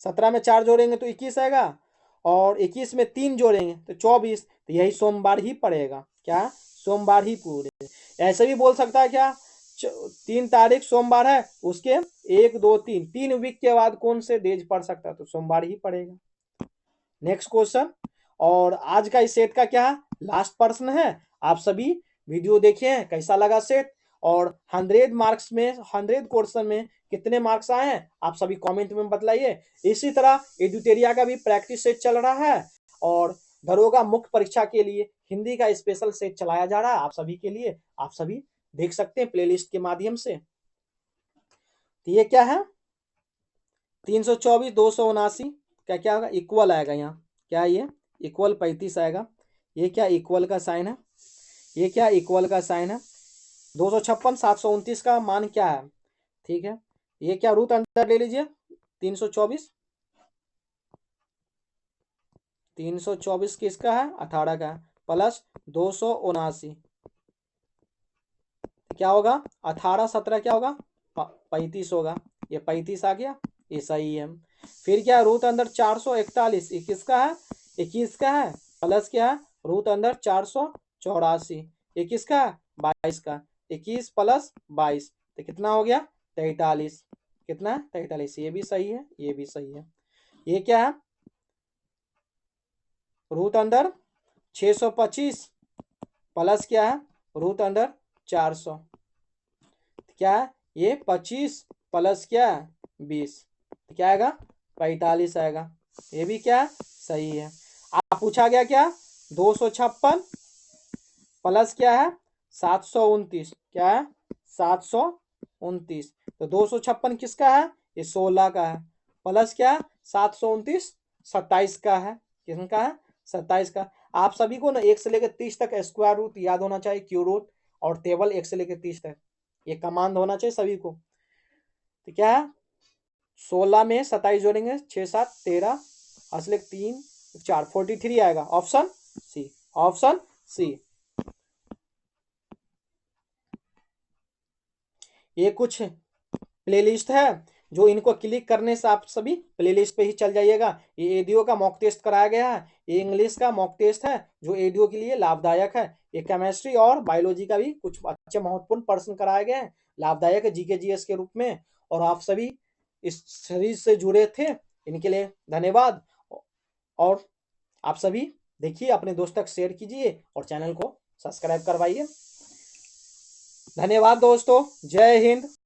S1: 17 में 4 जोड़ेंगे तो 21 आएगा, और 21 में 3 जोड़ेंगे तो 24, तो यही सोमवार ही पड़ेगा। क्या, सोमवार ही पूरे। ऐसे भी बोल सकता है क्या, 3 तारीख सोमवार है, उसके 1, 2, 3 वीक के बाद कौन से डेज पड़ सकता है, तो सोमवार ही पड़ेगा। नेक्स्ट क्वेश्चन, और आज का इस सेट का क्या है, लास्ट प्रश्न है। आप सभी वीडियो देखे हैं, कैसा लगा सेट, और 100 मार्क्स में 100 क्वेश्चन में कितने मार्क्स आए हैं, आप सभी कमेंट में बतलाइए। इसी तरह एडुटेरिया का भी प्रैक्टिस सेट चल रहा है, और दरोगा मुख्य परीक्षा के लिए हिंदी का स्पेशल सेट चलाया जा रहा है आप सभी के लिए। आप सभी देख सकते हैं प्लेलिस्ट के माध्यम से। तो ये क्या है, 324, 279 क्या क्या होगा, इक्वल आएगा यहाँ, क्या ये इक्वल 35 आएगा। ये क्या, इक्वल का साइन है, ये क्या, इक्वल का साइन है। 256, 729 का मान क्या है, ठीक है। ये क्या, रूट अंदर ले लीजिए, 324, 324 किसका है, 18 का है, प्लस 279 क्या होगा, 18, 17 क्या होगा, 35 होगा। ये 35 आ गया, ये सही है। फिर क्या, रूट अंदर 441, ये किसका है, 21 का है, प्लस क्या है, रूट अंदर 484, ये किसका है, 22 का, 21 + 22 तो कितना हो गया, 43, कितना है, 43। ये भी सही है, ये भी सही है। ये क्या है, रूट अंदर 625 प्लस क्या है, रूट अंदर 400 क्या है, ये 25 प्लस क्या है, 20 क्या आएगा, 45 आएगा। ये भी क्या है, सही है। आप पूछा गया क्या, 256 प्लस क्या है, 729 क्या है, 729, तो 256 किसका है, ये 16 का है, प्लस क्या है, 729 27 का है, किसका है, 27 का। आप सभी को ना 1 से लेकर 30 तक स्क्वायर रूट याद होना चाहिए, क्यू रूट और टेबल 1 से लेकर 30 तक, ये कमांड होना चाहिए सभी को। तो क्या है, 16 में 27 जोड़ेंगे 6, 7, 13, असले 3, 4, 43 आएगा। Option C, option C. ये कुछ प्लेलिस्ट है जो इनको क्लिक करने से आप सभी प्लेलिस्ट पे ही चल जाइएगा। ये एडीओ का मॉक टेस्ट कराया गया है, ये इंग्लिश का मॉक टेस्ट है जो एडीओ के लिए लाभदायक है। ये केमिस्ट्री और बायोलॉजी का भी कुछ अच्छे महत्वपूर्ण प्रश्न कराए गए हैं लाभदायक जीके जीएस के रूप में, और आप सभी इस सीरीज से जुड़े थे, इनके लिए धन्यवाद। और आप सभी देखिए, अपने दोस्त तक शेयर कीजिए और चैनल को सब्सक्राइब करवाइए। धन्यवाद दोस्तों, जय हिंद।